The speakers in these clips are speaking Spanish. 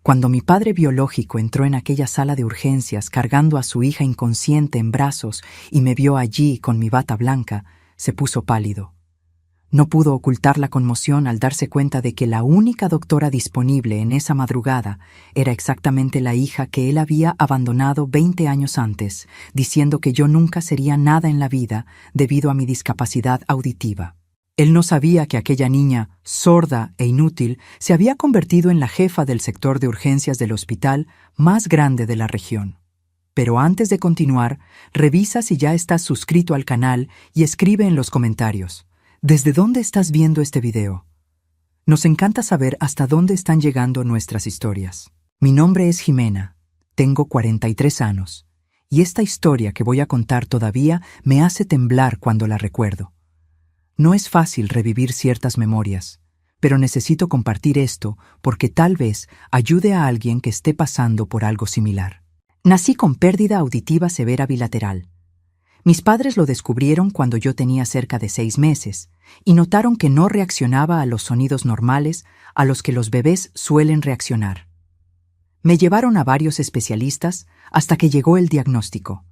Cuando mi padre biológico entró en aquella sala de urgencias cargando a su hija inconsciente en brazos y me vio allí con mi bata blanca, se puso pálido. No pudo ocultar la conmoción al darse cuenta de que la única doctora disponible en esa madrugada era exactamente la hija que él había abandonado 20 años antes, diciendo que yo nunca sería nada en la vida debido a mi discapacidad auditiva. Él no sabía que aquella niña, sorda e inútil, se había convertido en la jefa del sector de urgencias del hospital más grande de la región. Pero antes de continuar, revisa si ya estás suscrito al canal y escribe en los comentarios: ¿desde dónde estás viendo este video? Nos encanta saber hasta dónde están llegando nuestras historias. Mi nombre es Jimena, tengo 43 años, y esta historia que voy a contar todavía me hace temblar cuando la recuerdo. No es fácil revivir ciertas memorias, pero necesito compartir esto porque tal vez ayude a alguien que esté pasando por algo similar. Nací con pérdida auditiva severa bilateral. Mis padres lo descubrieron cuando yo tenía cerca de 6 meses y notaron que no reaccionaba a los sonidos normales a los que los bebés suelen reaccionar. Me llevaron a varios especialistas hasta que llegó el diagnóstico.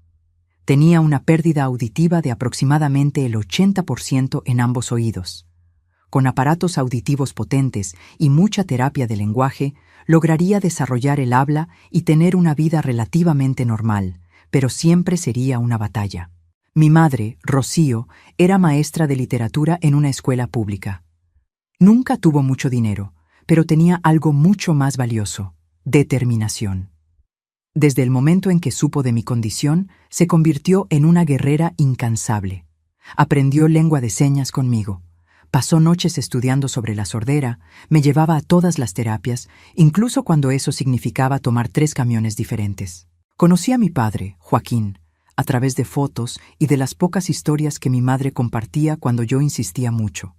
Tenía una pérdida auditiva de aproximadamente el 80% en ambos oídos. Con aparatos auditivos potentes y mucha terapia de lenguaje, lograría desarrollar el habla y tener una vida relativamente normal, pero siempre sería una batalla. Mi madre, Rocío, era maestra de literatura en una escuela pública. Nunca tuvo mucho dinero, pero tenía algo mucho más valioso: determinación. Desde el momento en que supo de mi condición, se convirtió en una guerrera incansable. Aprendió lengua de señas conmigo. Pasó noches estudiando sobre la sordera, me llevaba a todas las terapias, incluso cuando eso significaba tomar 3 camiones diferentes. Conocí a mi padre, Joaquín, a través de fotos y de las pocas historias que mi madre compartía cuando yo insistía mucho.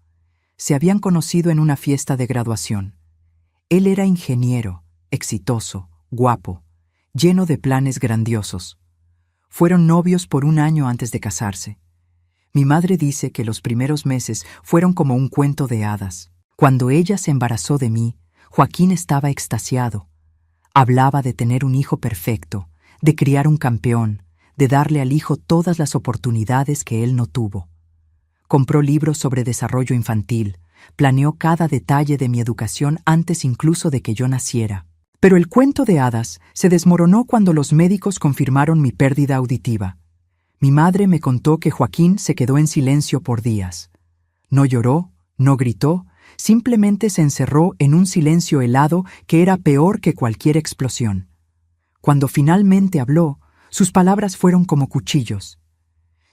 Se habían conocido en una fiesta de graduación. Él era ingeniero, exitoso, guapo, lleno de planes grandiosos. Fueron novios por 1 año antes de casarse. Mi madre dice que los primeros meses fueron como un cuento de hadas. Cuando ella se embarazó de mí, Joaquín estaba extasiado. Hablaba de tener un hijo perfecto, de criar un campeón, de darle al hijo todas las oportunidades que él no tuvo. Compró libros sobre desarrollo infantil, planeó cada detalle de mi educación antes incluso de que yo naciera. Pero el cuento de hadas se desmoronó cuando los médicos confirmaron mi pérdida auditiva. Mi madre me contó que Joaquín se quedó en silencio por días. No lloró, no gritó, simplemente se encerró en un silencio helado que era peor que cualquier explosión. Cuando finalmente habló, sus palabras fueron como cuchillos.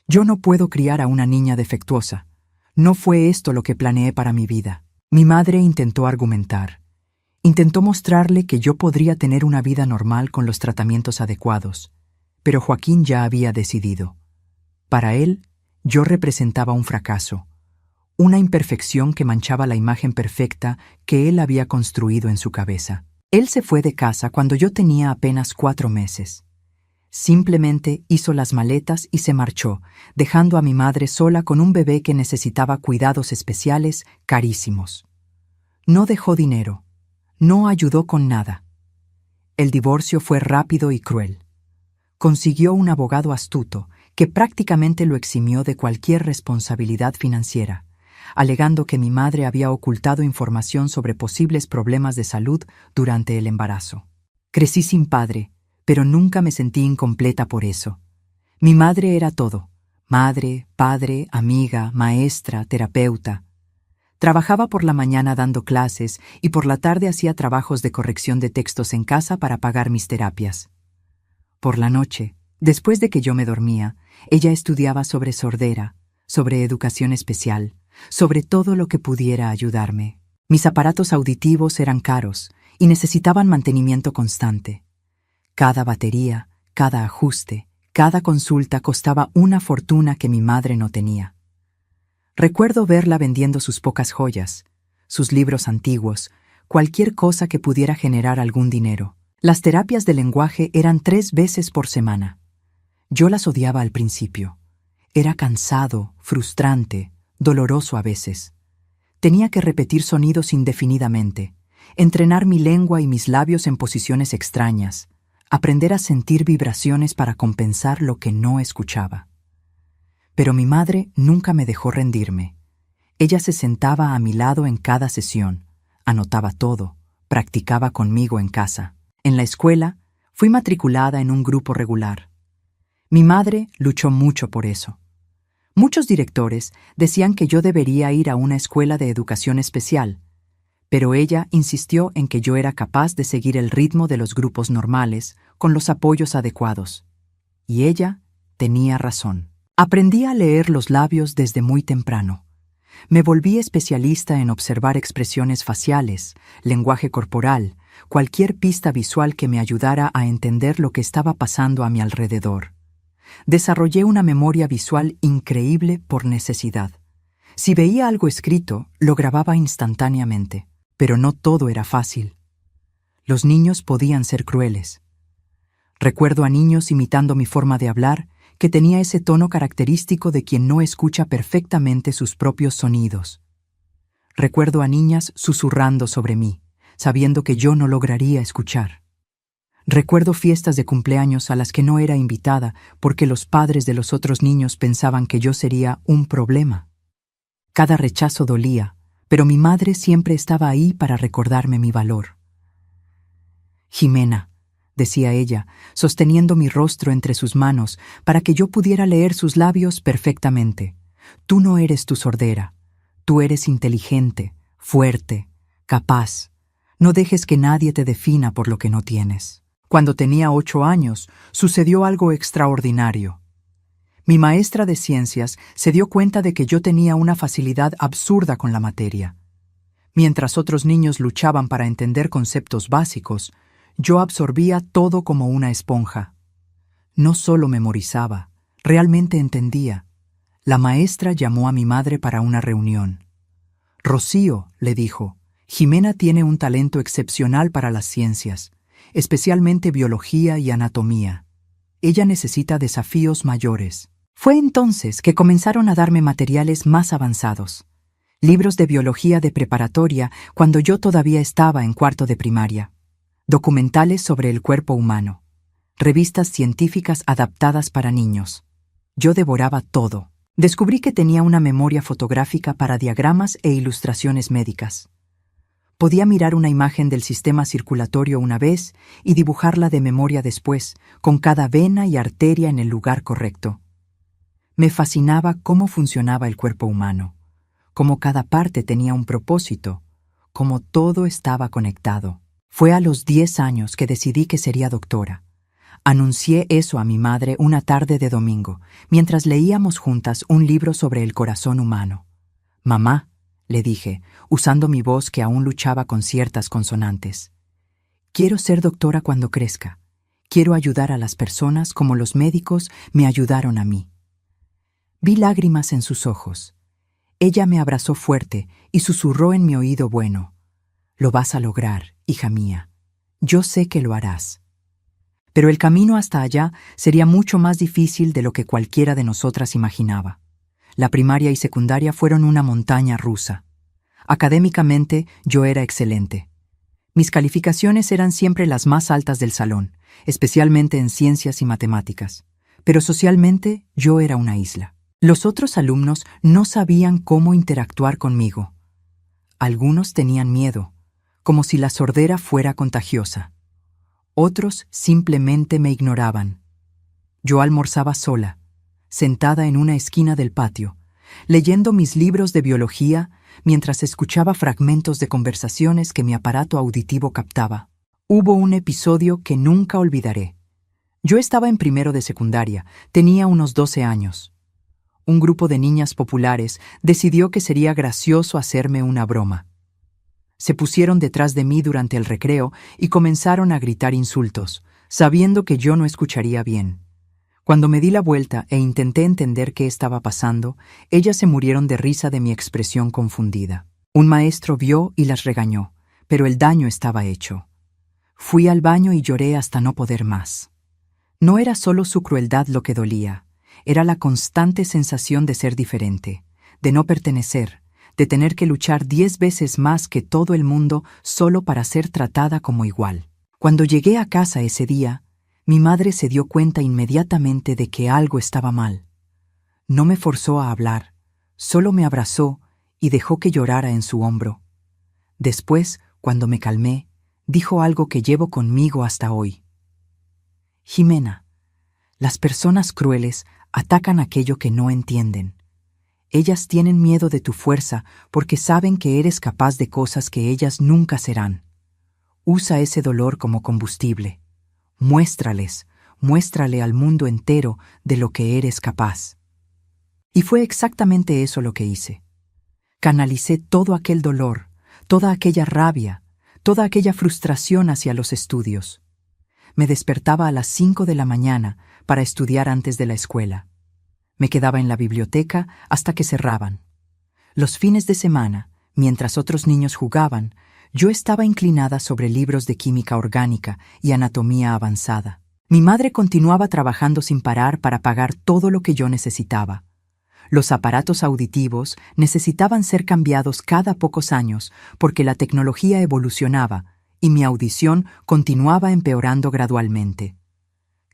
Yo no puedo criar a una niña defectuosa. No fue esto lo que planeé para mi vida. Mi madre intentó argumentar. Intentó mostrarle que yo podría tener una vida normal con los tratamientos adecuados, pero Joaquín ya había decidido. Para él, yo representaba un fracaso, una imperfección que manchaba la imagen perfecta que él había construido en su cabeza. Él se fue de casa cuando yo tenía apenas 4 meses. Simplemente hizo las maletas y se marchó, dejando a mi madre sola con un bebé que necesitaba cuidados especiales carísimos. No dejó dinero, no ayudó con nada. El divorcio fue rápido y cruel. Consiguió un abogado astuto que prácticamente lo eximió de cualquier responsabilidad financiera, alegando que mi madre había ocultado información sobre posibles problemas de salud durante el embarazo. Crecí sin padre, pero nunca me sentí incompleta por eso. Mi madre era todo: madre, padre, amiga, maestra, terapeuta. Trabajaba por la mañana dando clases y por la tarde hacía trabajos de corrección de textos en casa para pagar mis terapias. Por la noche, después de que yo me dormía, ella estudiaba sobre sordera, sobre educación especial, sobre todo lo que pudiera ayudarme. Mis aparatos auditivos eran caros y necesitaban mantenimiento constante. Cada batería, cada ajuste, cada consulta costaba una fortuna que mi madre no tenía. Recuerdo verla vendiendo sus pocas joyas, sus libros antiguos, cualquier cosa que pudiera generar algún dinero. Las terapias de lenguaje eran 3 veces por semana. Yo las odiaba al principio. Era cansado, frustrante, doloroso a veces. Tenía que repetir sonidos indefinidamente, entrenar mi lengua y mis labios en posiciones extrañas, aprender a sentir vibraciones para compensar lo que no escuchaba. Pero mi madre nunca me dejó rendirme. Ella se sentaba a mi lado en cada sesión, anotaba todo, practicaba conmigo en casa. En la escuela, fui matriculada en un grupo regular. Mi madre luchó mucho por eso. Muchos directores decían que yo debería ir a una escuela de educación especial, pero ella insistió en que yo era capaz de seguir el ritmo de los grupos normales con los apoyos adecuados. Y ella tenía razón. Aprendí a leer los labios desde muy temprano. Me volví especialista en observar expresiones faciales, lenguaje corporal, cualquier pista visual que me ayudara a entender lo que estaba pasando a mi alrededor. Desarrollé una memoria visual increíble por necesidad. Si veía algo escrito, lo grababa instantáneamente. Pero no todo era fácil. Los niños podían ser crueles. Recuerdo a niños imitando mi forma de hablar, que tenía ese tono característico de quien no escucha perfectamente sus propios sonidos. Recuerdo a niñas susurrando sobre mí, sabiendo que yo no lograría escuchar. Recuerdo fiestas de cumpleaños a las que no era invitada porque los padres de los otros niños pensaban que yo sería un problema. Cada rechazo dolía, pero mi madre siempre estaba ahí para recordarme mi valor. «Jimena», decía ella, sosteniendo mi rostro entre sus manos para que yo pudiera leer sus labios perfectamente. «Tú no eres tu sordera. Tú eres inteligente, fuerte, capaz. No dejes que nadie te defina por lo que no tienes». Cuando tenía 8 años, sucedió algo extraordinario. Mi maestra de ciencias se dio cuenta de que yo tenía una facilidad absurda con la materia. Mientras otros niños luchaban para entender conceptos básicos, yo absorbía todo como una esponja. No solo memorizaba, realmente entendía. La maestra llamó a mi madre para una reunión. «Rocío», le dijo, «Jimena tiene un talento excepcional para las ciencias, especialmente biología y anatomía. Ella necesita desafíos mayores». Fue entonces que comenzaron a darme materiales más avanzados. Libros de biología de preparatoria cuando yo todavía estaba en 4º de primaria. Documentales sobre el cuerpo humano. Revistas científicas adaptadas para niños. Yo devoraba todo. Descubrí que tenía una memoria fotográfica para diagramas e ilustraciones médicas. Podía mirar una imagen del sistema circulatorio una vez y dibujarla de memoria después, con cada vena y arteria en el lugar correcto. Me fascinaba cómo funcionaba el cuerpo humano, cómo cada parte tenía un propósito, cómo todo estaba conectado. Fue a los 10 años que decidí que sería doctora. Anuncié eso a mi madre una tarde de domingo, mientras leíamos juntas un libro sobre el corazón humano. «Mamá», le dije, usando mi voz que aún luchaba con ciertas consonantes, «quiero ser doctora cuando crezca. Quiero ayudar a las personas como los médicos me ayudaron a mí». Vi lágrimas en sus ojos. Ella me abrazó fuerte y susurró en mi oído bueno, «Lo vas a lograr, hija mía. Yo sé que lo harás». Pero el camino hasta allá sería mucho más difícil de lo que cualquiera de nosotras imaginaba. La primaria y secundaria fueron una montaña rusa. Académicamente, yo era excelente. Mis calificaciones eran siempre las más altas del salón, especialmente en ciencias y matemáticas. Pero socialmente, yo era una isla. Los otros alumnos no sabían cómo interactuar conmigo. Algunos tenían miedo, como si la sordera fuera contagiosa. Otros simplemente me ignoraban. Yo almorzaba sola, sentada en una esquina del patio, leyendo mis libros de biología mientras escuchaba fragmentos de conversaciones que mi aparato auditivo captaba. Hubo un episodio que nunca olvidaré. Yo estaba en 1º de secundaria, tenía unos 12 años. Un grupo de niñas populares decidió que sería gracioso hacerme una broma. Se pusieron detrás de mí durante el recreo y comenzaron a gritar insultos, sabiendo que yo no escucharía bien. Cuando me di la vuelta e intenté entender qué estaba pasando, ellas se murieron de risa de mi expresión confundida. Un maestro vio y las regañó, pero el daño estaba hecho. Fui al baño y lloré hasta no poder más. No era solo su crueldad lo que dolía, era la constante sensación de ser diferente, de no pertenecer, de tener que luchar 10 veces más que todo el mundo solo para ser tratada como igual. Cuando llegué a casa ese día, mi madre se dio cuenta inmediatamente de que algo estaba mal. No me forzó a hablar, solo me abrazó y dejó que llorara en su hombro. Después, cuando me calmé, dijo algo que llevo conmigo hasta hoy. Jimena, las personas crueles atacan aquello que no entienden. Ellas tienen miedo de tu fuerza porque saben que eres capaz de cosas que ellas nunca serán. Usa ese dolor como combustible. Muéstrale al mundo entero de lo que eres capaz. Y fue exactamente eso lo que hice. Canalicé todo aquel dolor, toda aquella rabia, toda aquella frustración hacia los estudios. Me despertaba a las 5 de la mañana para estudiar antes de la escuela. Me quedaba en la biblioteca hasta que cerraban. Los fines de semana, mientras otros niños jugaban, yo estaba inclinada sobre libros de química orgánica y anatomía avanzada. Mi madre continuaba trabajando sin parar para pagar todo lo que yo necesitaba. Los aparatos auditivos necesitaban ser cambiados cada pocos años porque la tecnología evolucionaba y mi audición continuaba empeorando gradualmente.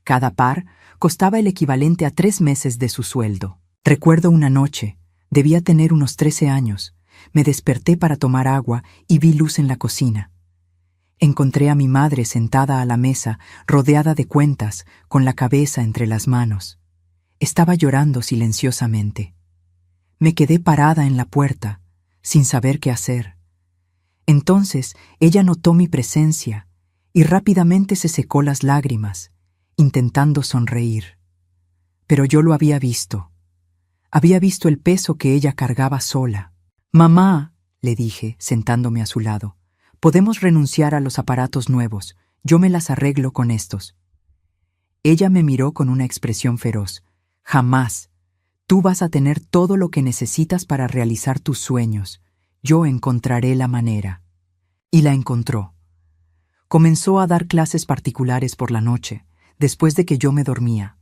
Cada par costaba el equivalente a 3 meses de su sueldo. Recuerdo una noche, debía tener unos 13 años, me desperté para tomar agua y vi luz en la cocina. Encontré a mi madre sentada a la mesa, rodeada de cuentas, con la cabeza entre las manos. Estaba llorando silenciosamente. Me quedé parada en la puerta, sin saber qué hacer. Entonces ella notó mi presencia y rápidamente se secó las lágrimas, intentando sonreír. Pero yo lo había visto. Había visto el peso que ella cargaba sola. «Mamá», le dije, sentándome a su lado, «podemos renunciar a los aparatos nuevos. Yo me las arreglo con estos». Ella me miró con una expresión feroz. «Jamás. Tú vas a tener todo lo que necesitas para realizar tus sueños. Yo encontraré la manera». Y la encontró. Comenzó a dar clases particulares por la noche, después de que yo me dormía.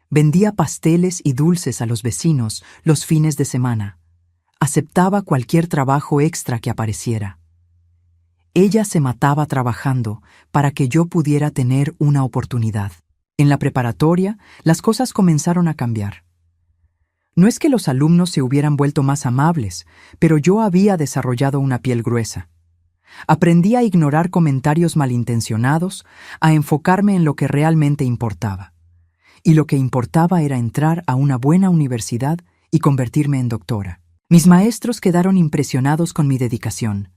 Vendía pasteles y dulces a los vecinos los fines de semana. Aceptaba cualquier trabajo extra que apareciera. Ella se mataba trabajando para que yo pudiera tener una oportunidad. En la preparatoria, las cosas comenzaron a cambiar. No es que los alumnos se hubieran vuelto más amables, pero yo había desarrollado una piel gruesa. Aprendí a ignorar comentarios malintencionados, a enfocarme en lo que realmente importaba. Y lo que importaba era entrar a una buena universidad y convertirme en doctora. Mis maestros quedaron impresionados con mi dedicación.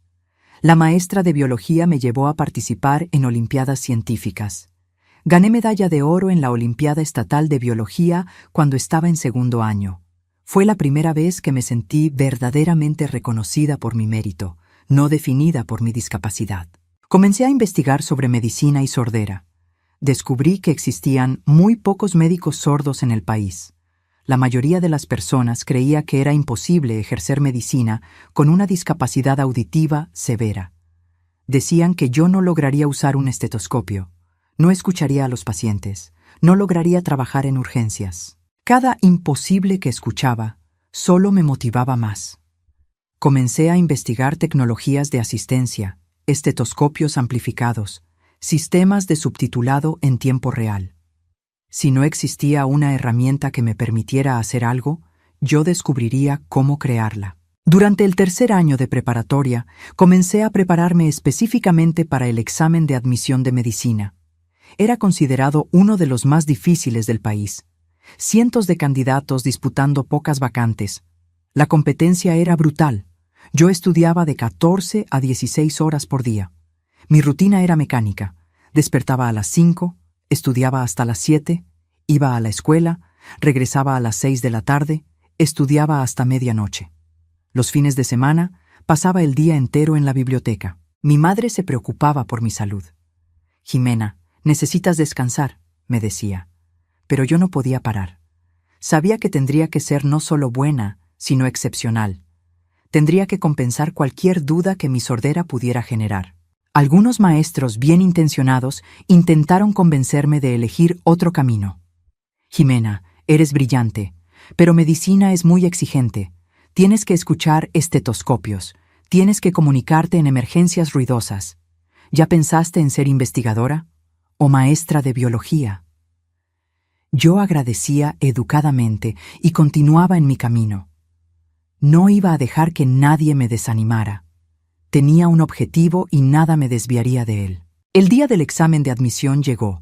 La maestra de biología me llevó a participar en olimpiadas científicas. Gané medalla de oro en la Olimpiada Estatal de Biología cuando estaba en segundo año. Fue la primera vez que me sentí verdaderamente reconocida por mi mérito, no definida por mi discapacidad. Comencé a investigar sobre medicina y sordera. Descubrí que existían muy pocos médicos sordos en el país. La mayoría de las personas creía que era imposible ejercer medicina con una discapacidad auditiva severa. Decían que yo no lograría usar un estetoscopio, no escucharía a los pacientes, no lograría trabajar en urgencias. Cada imposible que escuchaba solo me motivaba más. Comencé a investigar tecnologías de asistencia, estetoscopios amplificados, sistemas de subtitulado en tiempo real. Si no existía una herramienta que me permitiera hacer algo, yo descubriría cómo crearla. Durante el tercer año de preparatoria, comencé a prepararme específicamente para el examen de admisión de medicina. Era considerado uno de los más difíciles del país. Cientos de candidatos disputando pocas vacantes. La competencia era brutal. Yo estudiaba de 14 a 16 horas por día. Mi rutina era mecánica. Despertaba a las 5, estudiaba hasta las 7, iba a la escuela, regresaba a las 6 de la tarde, estudiaba hasta medianoche. Los fines de semana pasaba el día entero en la biblioteca. Mi madre se preocupaba por mi salud. «Jimena, necesitas descansar», me decía. Pero yo no podía parar. Sabía que tendría que ser no solo buena, sino excepcional. Tendría que compensar cualquier duda que mi sordera pudiera generar. Algunos maestros bien intencionados intentaron convencerme de elegir otro camino. «Jimena, eres brillante, pero medicina es muy exigente. Tienes que escuchar estetoscopios. Tienes que comunicarte en emergencias ruidosas. ¿Ya pensaste en ser investigadora? ¿O maestra de biología? Yo agradecía educadamente y continuaba en mi camino. No iba a dejar que nadie me desanimara. Tenía un objetivo y nada me desviaría de él. El día del examen de admisión llegó.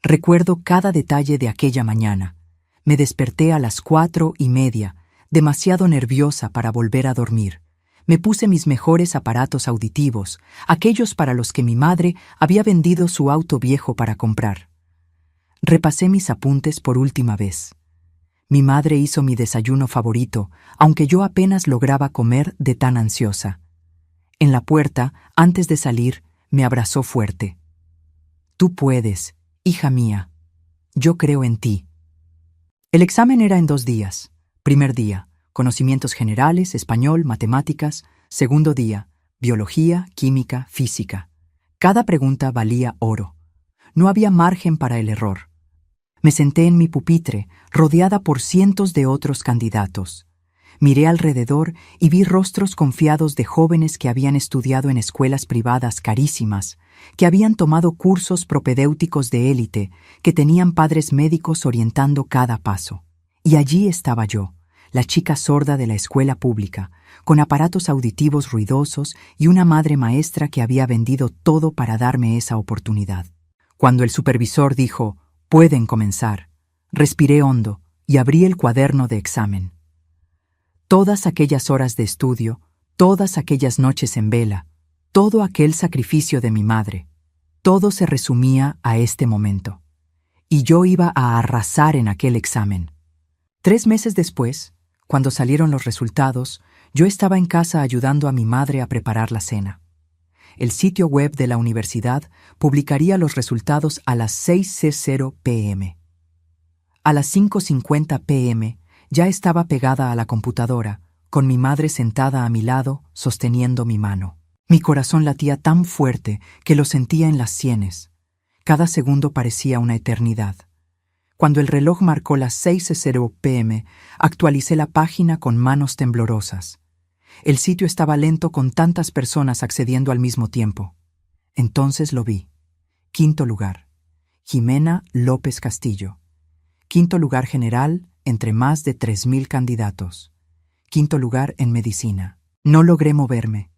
Recuerdo cada detalle de aquella mañana. Me desperté a las 4:30, demasiado nerviosa para volver a dormir. Me puse mis mejores aparatos auditivos, aquellos para los que mi madre había vendido su auto viejo para comprar. Repasé mis apuntes por última vez. Mi madre hizo mi desayuno favorito, aunque yo apenas lograba comer de tan ansiosa. En la puerta, antes de salir, me abrazó fuerte. Tú puedes, hija mía. Yo creo en ti. El examen era en 2 días. Primer día, conocimientos generales, español, matemáticas. Segundo día, biología, química, física. Cada pregunta valía oro. No había margen para el error. Me senté en mi pupitre, rodeada por cientos de otros candidatos. Miré alrededor y vi rostros confiados de jóvenes que habían estudiado en escuelas privadas carísimas, que habían tomado cursos propedéuticos de élite, que tenían padres médicos orientando cada paso. Y allí estaba yo, la chica sorda de la escuela pública, con aparatos auditivos ruidosos y una madre maestra que había vendido todo para darme esa oportunidad. Cuando el supervisor dijo, «Pueden comenzar», respiré hondo y abrí el cuaderno de examen. Todas aquellas horas de estudio, todas aquellas noches en vela, todo aquel sacrificio de mi madre, todo se resumía a este momento. Y yo iba a arrasar en aquel examen. 3 meses después, cuando salieron los resultados, yo estaba en casa ayudando a mi madre a preparar la cena. El sitio web de la universidad publicaría los resultados a las 6:00 p.m. A las 5:50 p.m. ya estaba pegada a la computadora, con mi madre sentada a mi lado, sosteniendo mi mano. Mi corazón latía tan fuerte que lo sentía en las sienes. Cada segundo parecía una eternidad. Cuando el reloj marcó las 6:00 p.m., actualicé la página con manos temblorosas. El sitio estaba lento con tantas personas accediendo al mismo tiempo. Entonces lo vi. 5º lugar. Jimena López Castillo. 5º lugar general entre más de 3,000 candidatos. 5º lugar en medicina. No logré moverme.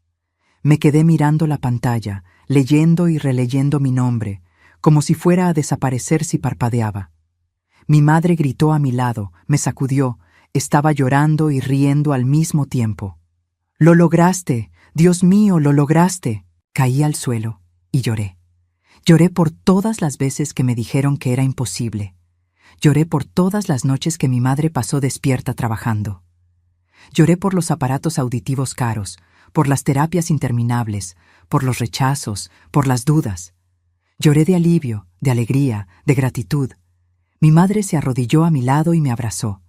Me quedé mirando la pantalla, leyendo y releyendo mi nombre, como si fuera a desaparecer si parpadeaba. Mi madre gritó a mi lado, me sacudió, estaba llorando y riendo al mismo tiempo. «¡Lo lograste! ¡Dios mío, lo lograste!». Caí al suelo y lloré. Lloré por todas las veces que me dijeron que era imposible. Lloré por todas las noches que mi madre pasó despierta trabajando. Lloré por los aparatos auditivos caros, por las terapias interminables, por los rechazos, por las dudas. Lloré de alivio, de alegría, de gratitud. Mi madre se arrodilló a mi lado y me abrazó.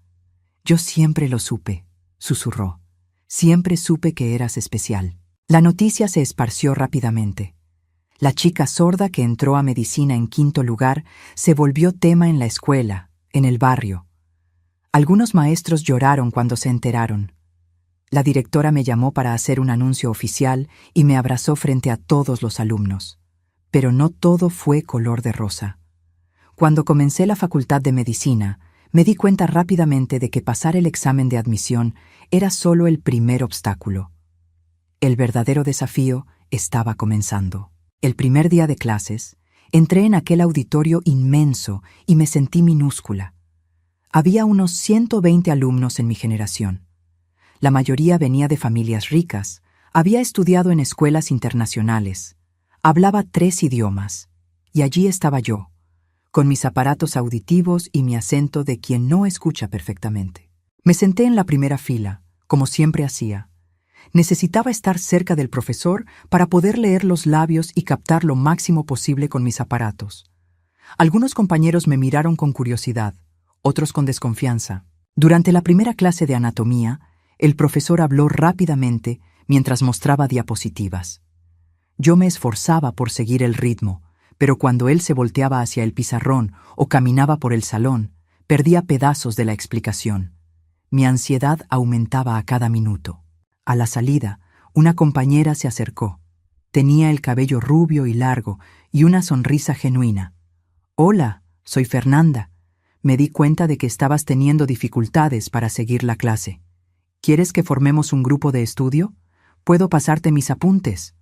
«Yo siempre lo supe», susurró. «Siempre supe que eras especial». La noticia se esparció rápidamente. La chica sorda que entró a medicina en 5º lugar se volvió tema en la escuela, en el barrio. Algunos maestros lloraron cuando se enteraron. La directora me llamó para hacer un anuncio oficial y me abrazó frente a todos los alumnos. Pero no todo fue color de rosa. Cuando comencé la facultad de medicina, me di cuenta rápidamente de que pasar el examen de admisión era solo el primer obstáculo. El verdadero desafío estaba comenzando. El primer día de clases, entré en aquel auditorio inmenso y me sentí minúscula. Había unos 120 alumnos en mi generación. La mayoría venía de familias ricas, había estudiado en escuelas internacionales, hablaba 3 idiomas, y allí estaba yo, con mis aparatos auditivos y mi acento de quien no escucha perfectamente. Me senté en la primera fila, como siempre hacía. Necesitaba estar cerca del profesor para poder leer los labios y captar lo máximo posible con mis aparatos. Algunos compañeros me miraron con curiosidad, otros con desconfianza. Durante la primera clase de anatomía, el profesor habló rápidamente mientras mostraba diapositivas. Yo me esforzaba por seguir el ritmo, pero cuando él se volteaba hacia el pizarrón o caminaba por el salón, perdía pedazos de la explicación. Mi ansiedad aumentaba a cada minuto. A la salida, una compañera se acercó. Tenía el cabello rubio y largo y una sonrisa genuina. «Hola, soy Fernanda. Me di cuenta de que estabas teniendo dificultades para seguir la clase. ¿Quieres que formemos un grupo de estudio? Puedo pasarte mis apuntes».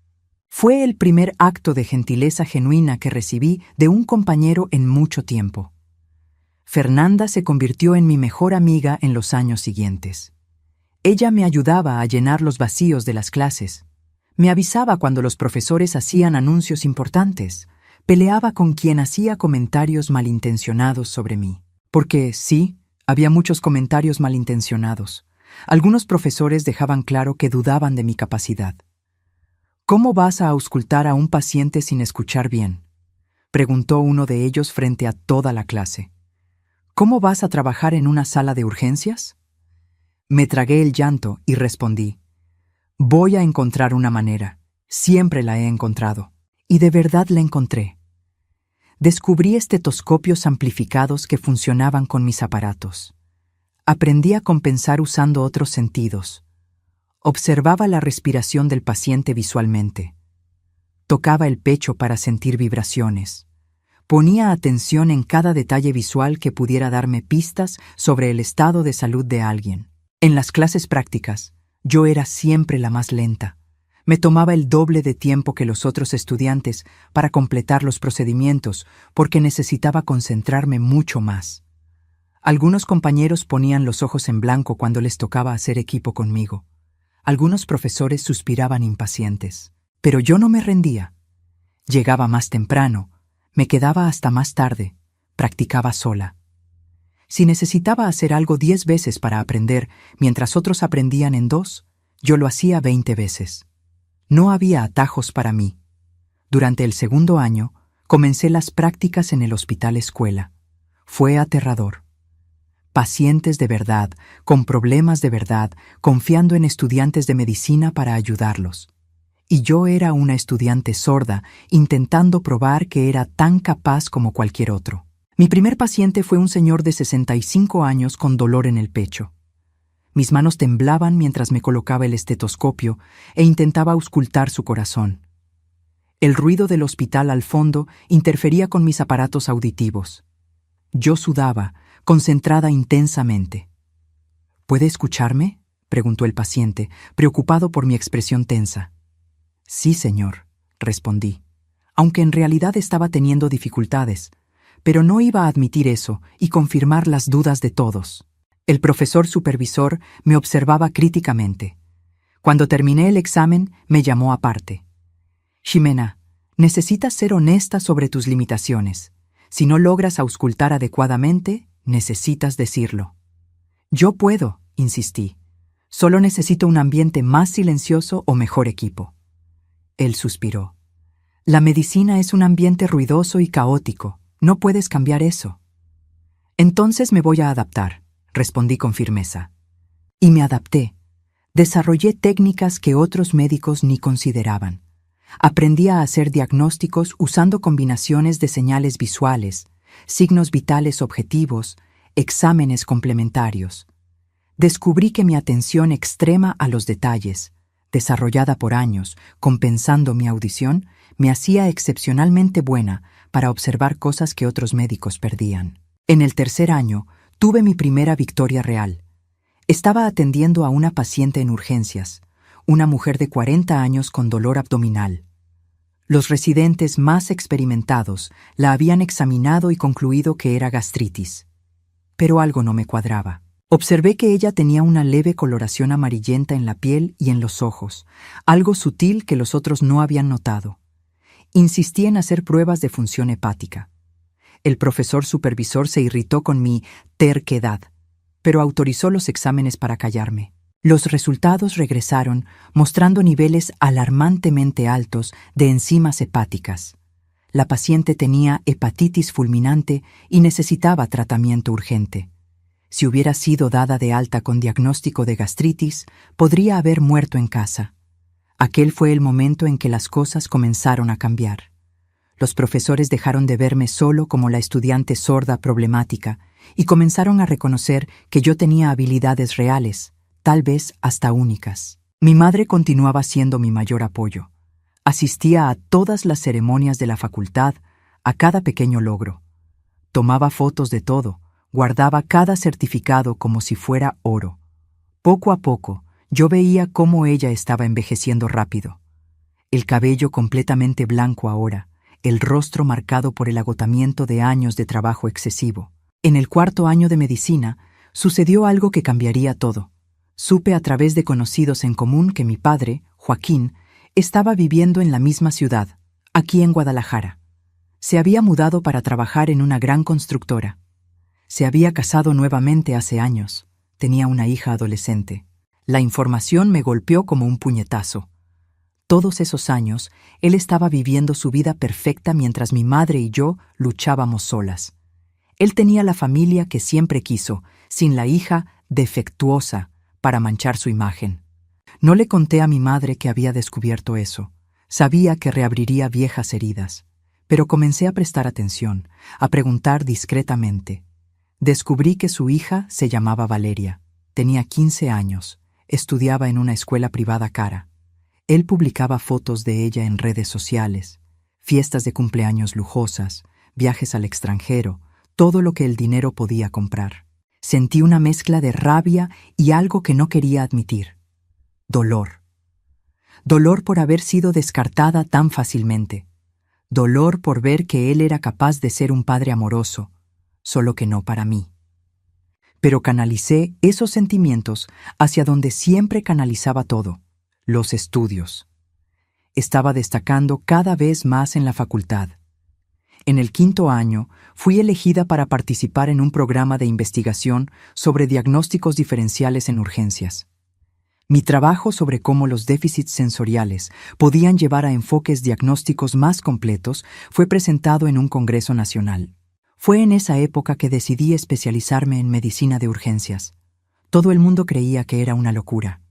Fue el primer acto de gentileza genuina que recibí de un compañero en mucho tiempo. Fernanda se convirtió en mi mejor amiga en los años siguientes. Ella me ayudaba a llenar los vacíos de las clases. Me avisaba cuando los profesores hacían anuncios importantes. Peleaba con quien hacía comentarios malintencionados sobre mí. Porque, sí, había muchos comentarios malintencionados. Algunos profesores dejaban claro que dudaban de mi capacidad. «¿Cómo vas a auscultar a un paciente sin escuchar bien?», preguntó uno de ellos frente a toda la clase. «¿Cómo vas a trabajar en una sala de urgencias?». Me tragué el llanto y respondí: «Voy a encontrar una manera. Siempre la he encontrado». Y de verdad la encontré. Descubrí estetoscopios amplificados que funcionaban con mis aparatos. Aprendí a compensar usando otros sentidos. Observaba la respiración del paciente visualmente. Tocaba el pecho para sentir vibraciones. Ponía atención en cada detalle visual que pudiera darme pistas sobre el estado de salud de alguien. En las clases prácticas, yo era siempre la más lenta. Me tomaba el doble de tiempo que los otros estudiantes para completar los procedimientos porque necesitaba concentrarme mucho más. Algunos compañeros ponían los ojos en blanco cuando les tocaba hacer equipo conmigo. Algunos profesores suspiraban impacientes, pero yo no me rendía. Llegaba más temprano, me quedaba hasta más tarde, practicaba sola. Si necesitaba hacer algo 10 veces para aprender, mientras otros aprendían en 2, yo lo hacía 20 veces. No había atajos para mí. Durante el segundo año, comencé las prácticas en el hospital escuela. Fue aterrador. Pacientes de verdad, con problemas de verdad, confiando en estudiantes de medicina para ayudarlos. Y yo era una estudiante sorda, intentando probar que era tan capaz como cualquier otro. Mi primer paciente fue un señor de 65 años con dolor en el pecho. Mis manos temblaban mientras me colocaba el estetoscopio e intentaba auscultar su corazón. El ruido del hospital al fondo interfería con mis aparatos auditivos. Yo sudaba, concentrada intensamente. «¿Puede escucharme?», preguntó el paciente, preocupado por mi expresión tensa. «Sí, señor», respondí, aunque en realidad estaba teniendo dificultades, pero no iba a admitir eso y confirmar las dudas de todos. El profesor supervisor me observaba críticamente. Cuando terminé el examen, me llamó aparte. «Ximena, necesitas ser honesta sobre tus limitaciones. Si no logras auscultar adecuadamente, necesitas decirlo». «Yo puedo», insistí. «Solo necesito un ambiente más silencioso o mejor equipo». Él suspiró. «La medicina es un ambiente ruidoso y caótico. No puedes cambiar eso». «Entonces me voy a adaptar», respondí con firmeza. Y me adapté. Desarrollé técnicas que otros médicos ni consideraban. Aprendí a hacer diagnósticos usando combinaciones de señales visuales, signos vitales objetivos, exámenes complementarios. Descubrí que mi atención extrema a los detalles, desarrollada por años, compensando mi audición, me hacía excepcionalmente buena para observar cosas que otros médicos perdían. En el tercer año, tuve mi primera victoria real. Estaba atendiendo a una paciente en urgencias, una mujer de 40 años con dolor abdominal. Los residentes más experimentados la habían examinado y concluido que era gastritis. Pero algo no me cuadraba. Observé que ella tenía una leve coloración amarillenta en la piel y en los ojos, algo sutil que los otros no habían notado. Insistí en hacer pruebas de función hepática. El profesor supervisor se irritó con mi terquedad, pero autorizó los exámenes para callarme. Los resultados regresaron mostrando niveles alarmantemente altos de enzimas hepáticas. La paciente tenía hepatitis fulminante y necesitaba tratamiento urgente. Si hubiera sido dada de alta con diagnóstico de gastritis, podría haber muerto en casa. Aquel fue el momento en que las cosas comenzaron a cambiar. Los profesores dejaron de verme solo como la estudiante sorda problemática y comenzaron a reconocer que yo tenía habilidades reales, tal vez hasta únicas. Mi madre continuaba siendo mi mayor apoyo. Asistía a todas las ceremonias de la facultad, a cada pequeño logro. Tomaba fotos de todo, guardaba cada certificado como si fuera oro. Poco a poco, yo veía cómo ella estaba envejeciendo rápido. El cabello completamente blanco ahora, el rostro marcado por el agotamiento de años de trabajo excesivo. En el 4º año de medicina, sucedió algo que cambiaría todo. Supe a través de conocidos en común que mi padre, Joaquín, estaba viviendo en la misma ciudad, aquí en Guadalajara. Se había mudado para trabajar en una gran constructora. Se había casado nuevamente hace años. Tenía una hija adolescente. La información me golpeó como un puñetazo. Todos esos años, él estaba viviendo su vida perfecta mientras mi madre y yo luchábamos solas. Él tenía la familia que siempre quiso, sin la hija defectuosa para manchar su imagen. No le conté a mi madre que había descubierto eso. Sabía que reabriría viejas heridas. Pero comencé a prestar atención, a preguntar discretamente. Descubrí que su hija se llamaba Valeria. Tenía 15 años. Estudiaba en una escuela privada cara. Él publicaba fotos de ella en redes sociales, fiestas de cumpleaños lujosas, viajes al extranjero, todo lo que el dinero podía comprar. Sentí una mezcla de rabia y algo que no quería admitir. Dolor. Dolor por haber sido descartada tan fácilmente. Dolor por ver que él era capaz de ser un padre amoroso, solo que no para mí. Pero canalicé esos sentimientos hacia donde siempre canalizaba todo, los estudios. Estaba destacando cada vez más en la facultad. En el 5º año, fui elegida para participar en un programa de investigación sobre diagnósticos diferenciales en urgencias. Mi trabajo sobre cómo los déficits sensoriales podían llevar a enfoques diagnósticos más completos fue presentado en un congreso nacional. Fue en esa época que decidí especializarme en medicina de urgencias. Todo el mundo creía que era una locura.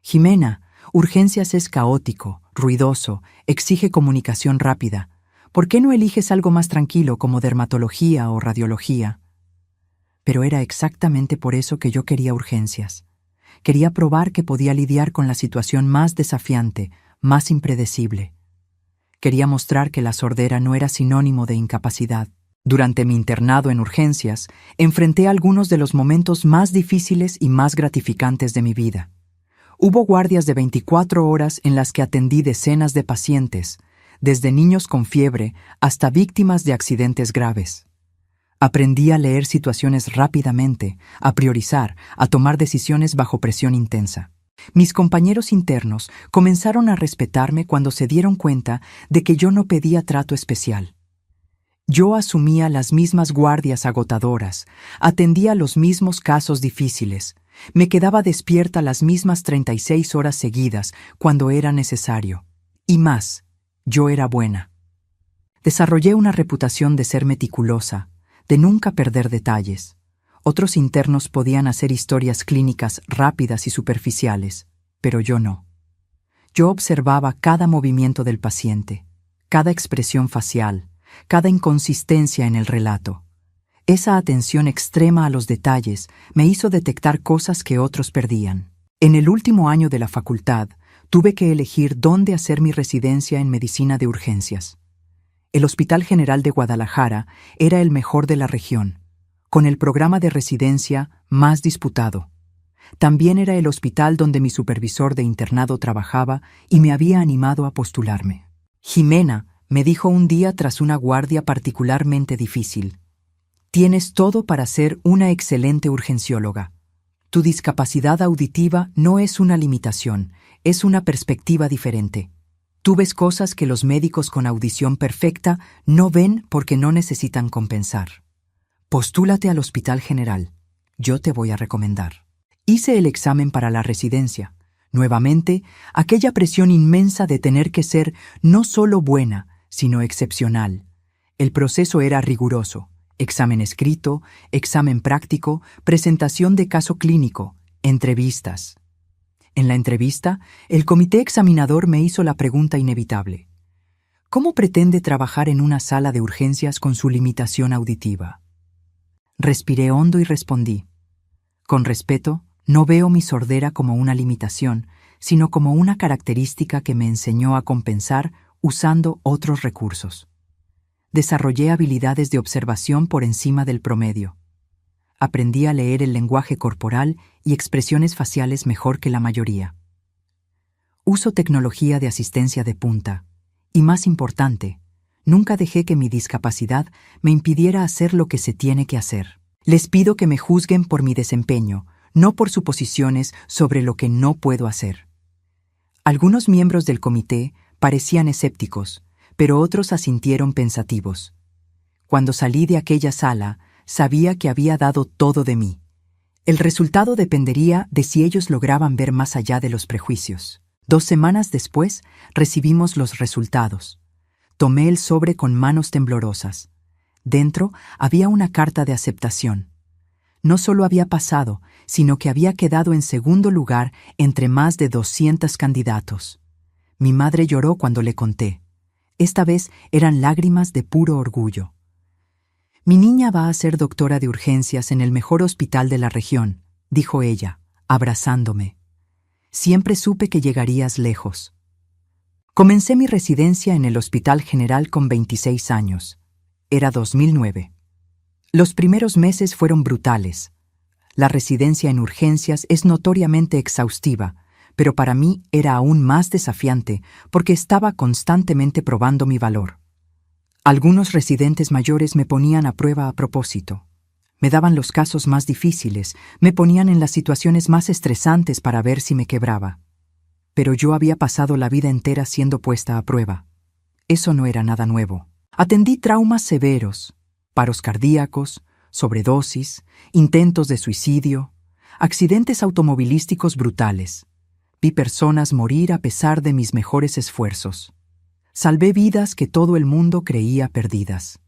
Jimena, urgencias es caótico, ruidoso, exige comunicación rápida. ¿Por qué no eliges algo más tranquilo como dermatología o radiología? Pero era exactamente por eso que yo quería urgencias. Quería probar que podía lidiar con la situación más desafiante, más impredecible. Quería mostrar que la sordera no era sinónimo de incapacidad. Durante mi internado en urgencias, enfrenté algunos de los momentos más difíciles y más gratificantes de mi vida. Hubo guardias de 24 horas en las que atendí decenas de pacientes, desde niños con fiebre hasta víctimas de accidentes graves. Aprendí a leer situaciones rápidamente, a priorizar, a tomar decisiones bajo presión intensa. Mis compañeros internos comenzaron a respetarme cuando se dieron cuenta de que yo no pedía trato especial. Yo asumía las mismas guardias agotadoras, atendía los mismos casos difíciles, me quedaba despierta las mismas 36 horas seguidas cuando era necesario. Y más, yo era buena. Desarrollé una reputación de ser meticulosa, de nunca perder detalles. Otros internos podían hacer historias clínicas rápidas y superficiales, pero yo no. Yo observaba cada movimiento del paciente, cada expresión facial, cada inconsistencia en el relato. Esa atención extrema a los detalles me hizo detectar cosas que otros perdían. En el último año de la facultad, tuve que elegir dónde hacer mi residencia en medicina de urgencias. El Hospital General de Guadalajara era el mejor de la región, con el programa de residencia más disputado. También era el hospital donde mi supervisor de internado trabajaba y me había animado a postularme. Jimena me dijo un día tras una guardia particularmente difícil: «Tienes todo para ser una excelente urgencióloga. Tu discapacidad auditiva no es una limitación, es una perspectiva diferente. Tú ves cosas que los médicos con audición perfecta no ven porque no necesitan compensar. Postúlate al Hospital General. Yo te voy a recomendar». Hice el examen para la residencia. Nuevamente, aquella presión inmensa de tener que ser no solo buena, sino excepcional. El proceso era riguroso. Examen escrito, examen práctico, presentación de caso clínico, entrevistas. En la entrevista, el comité examinador me hizo la pregunta inevitable: ¿cómo pretende trabajar en una sala de urgencias con su limitación auditiva? Respiré hondo y respondí. Con respeto, no veo mi sordera como una limitación, sino como una característica que me enseñó a compensar usando otros recursos. Desarrollé habilidades de observación por encima del promedio. Aprendí a leer el lenguaje corporal y expresiones faciales mejor que la mayoría. Uso tecnología de asistencia de punta. Y más importante, nunca dejé que mi discapacidad me impidiera hacer lo que se tiene que hacer. Les pido que me juzguen por mi desempeño, no por suposiciones sobre lo que no puedo hacer. Algunos miembros del comité parecían escépticos, pero otros asintieron pensativos. Cuando salí de aquella sala, sabía que había dado todo de mí. El resultado dependería de si ellos lograban ver más allá de los prejuicios. 2 semanas después, recibimos los resultados. Tomé el sobre con manos temblorosas. Dentro había una carta de aceptación. No solo había pasado, sino que había quedado en segundo lugar entre más de 200 candidatos. Mi madre lloró cuando le conté. Esta vez eran lágrimas de puro orgullo. Mi niña va a ser doctora de urgencias en el mejor hospital de la región, dijo ella, abrazándome. Siempre supe que llegarías lejos. Comencé mi residencia en el Hospital General con 26 años. Era 2009. Los primeros meses fueron brutales. La residencia en urgencias es notoriamente exhaustiva, pero para mí era aún más desafiante porque estaba constantemente probando mi valor. Algunos residentes mayores me ponían a prueba a propósito. Me daban los casos más difíciles, me ponían en las situaciones más estresantes para ver si me quebraba. Pero yo había pasado la vida entera siendo puesta a prueba. Eso no era nada nuevo. Atendí traumas severos, paros cardíacos, sobredosis, intentos de suicidio, accidentes automovilísticos brutales. Vi personas morir a pesar de mis mejores esfuerzos. Salvé vidas que todo el mundo creía perdidas.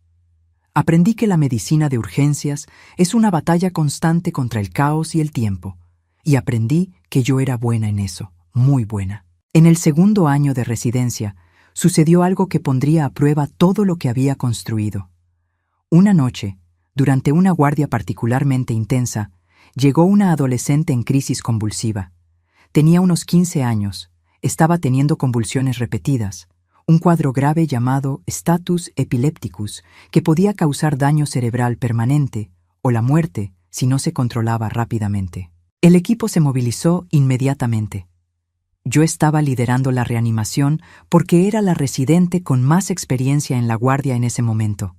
Aprendí que la medicina de urgencias es una batalla constante contra el caos y el tiempo, y aprendí que yo era buena en eso, muy buena. En el segundo año de residencia, sucedió algo que pondría a prueba todo lo que había construido. Una noche, durante una guardia particularmente intensa, llegó una adolescente en crisis convulsiva. Tenía unos 15 años, estaba teniendo convulsiones repetidas, un cuadro grave llamado status epilepticus que podía causar daño cerebral permanente o la muerte si no se controlaba rápidamente. El equipo se movilizó inmediatamente. Yo estaba liderando la reanimación porque era la residente con más experiencia en la guardia en ese momento.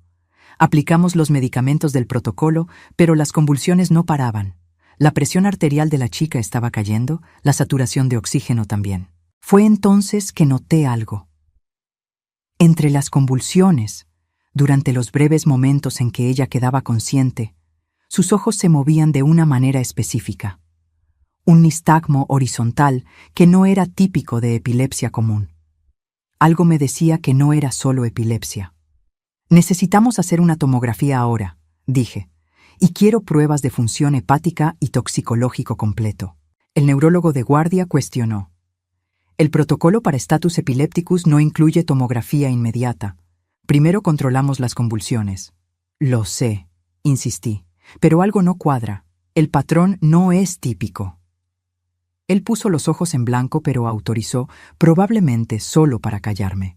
Aplicamos los medicamentos del protocolo, pero las convulsiones no paraban. La presión arterial de la chica estaba cayendo, la saturación de oxígeno también. Fue entonces que noté algo. Entre las convulsiones, durante los breves momentos en que ella quedaba consciente, sus ojos se movían de una manera específica. Un nistagmo horizontal que no era típico de epilepsia común. Algo me decía que no era solo epilepsia. Necesitamos hacer una tomografía ahora, dije, y quiero pruebas de función hepática y toxicológico completo. El neurólogo de guardia cuestionó. El protocolo para status epilepticus no incluye tomografía inmediata. Primero controlamos las convulsiones. Lo sé, insistí, pero algo no cuadra. El patrón no es típico. Él puso los ojos en blanco, pero autorizó, probablemente solo para callarme.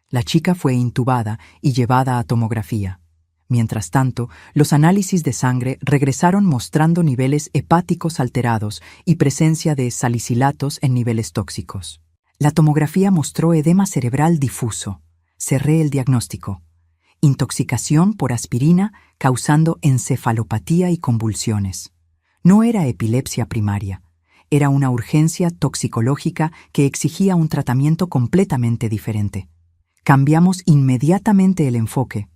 La chica fue intubada y llevada a tomografía. Mientras tanto, los análisis de sangre regresaron mostrando niveles hepáticos alterados y presencia de salicilatos en niveles tóxicos. La tomografía mostró edema cerebral difuso. Cerré el diagnóstico. Intoxicación por aspirina causando encefalopatía y convulsiones. No era epilepsia primaria. Era una urgencia toxicológica que exigía un tratamiento completamente diferente. Cambiamos inmediatamente el enfoque.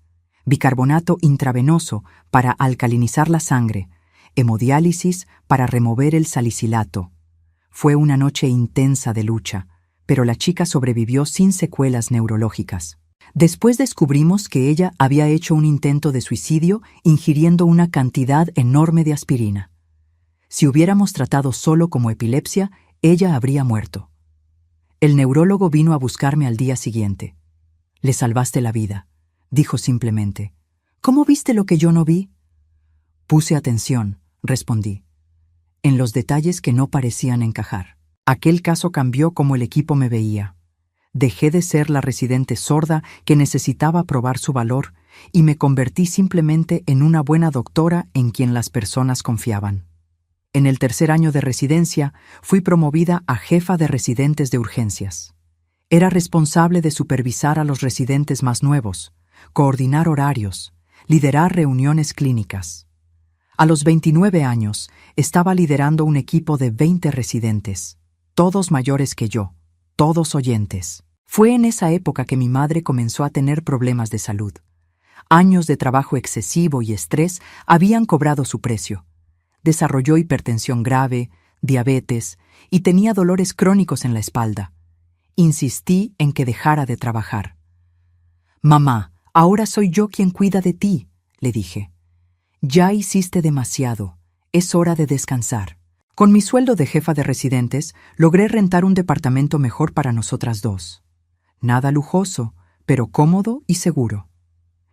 Bicarbonato intravenoso para alcalinizar la sangre, hemodiálisis para remover el salicilato. Fue una noche intensa de lucha, pero la chica sobrevivió sin secuelas neurológicas. Después descubrimos que ella había hecho un intento de suicidio ingiriendo una cantidad enorme de aspirina. Si hubiéramos tratado solo como epilepsia, ella habría muerto. El neurólogo vino a buscarme al día siguiente. «Le salvaste la vida», dijo simplemente. «¿Cómo viste lo que yo no vi?» Puse atención, respondí, en los detalles que no parecían encajar. Aquel caso cambió cómo el equipo me veía. Dejé de ser la residente sorda que necesitaba probar su valor y me convertí simplemente en una buena doctora en quien las personas confiaban. En el tercer año de residencia, fui promovida a jefa de residentes de urgencias. Era responsable de supervisar a los residentes más nuevos, coordinar horarios, liderar reuniones clínicas. A los 29 años, estaba liderando un equipo de 20 residentes, todos mayores que yo, todos oyentes. Fue en esa época que mi madre comenzó a tener problemas de salud. Años de trabajo excesivo y estrés habían cobrado su precio. Desarrolló hipertensión grave, diabetes y tenía dolores crónicos en la espalda. Insistí en que dejara de trabajar. «Mamá, ahora soy yo quien cuida de ti», le dije. «Ya hiciste demasiado. Es hora de descansar». Con mi sueldo de jefa de residentes, logré rentar un departamento mejor para nosotras dos. Nada lujoso, pero cómodo y seguro.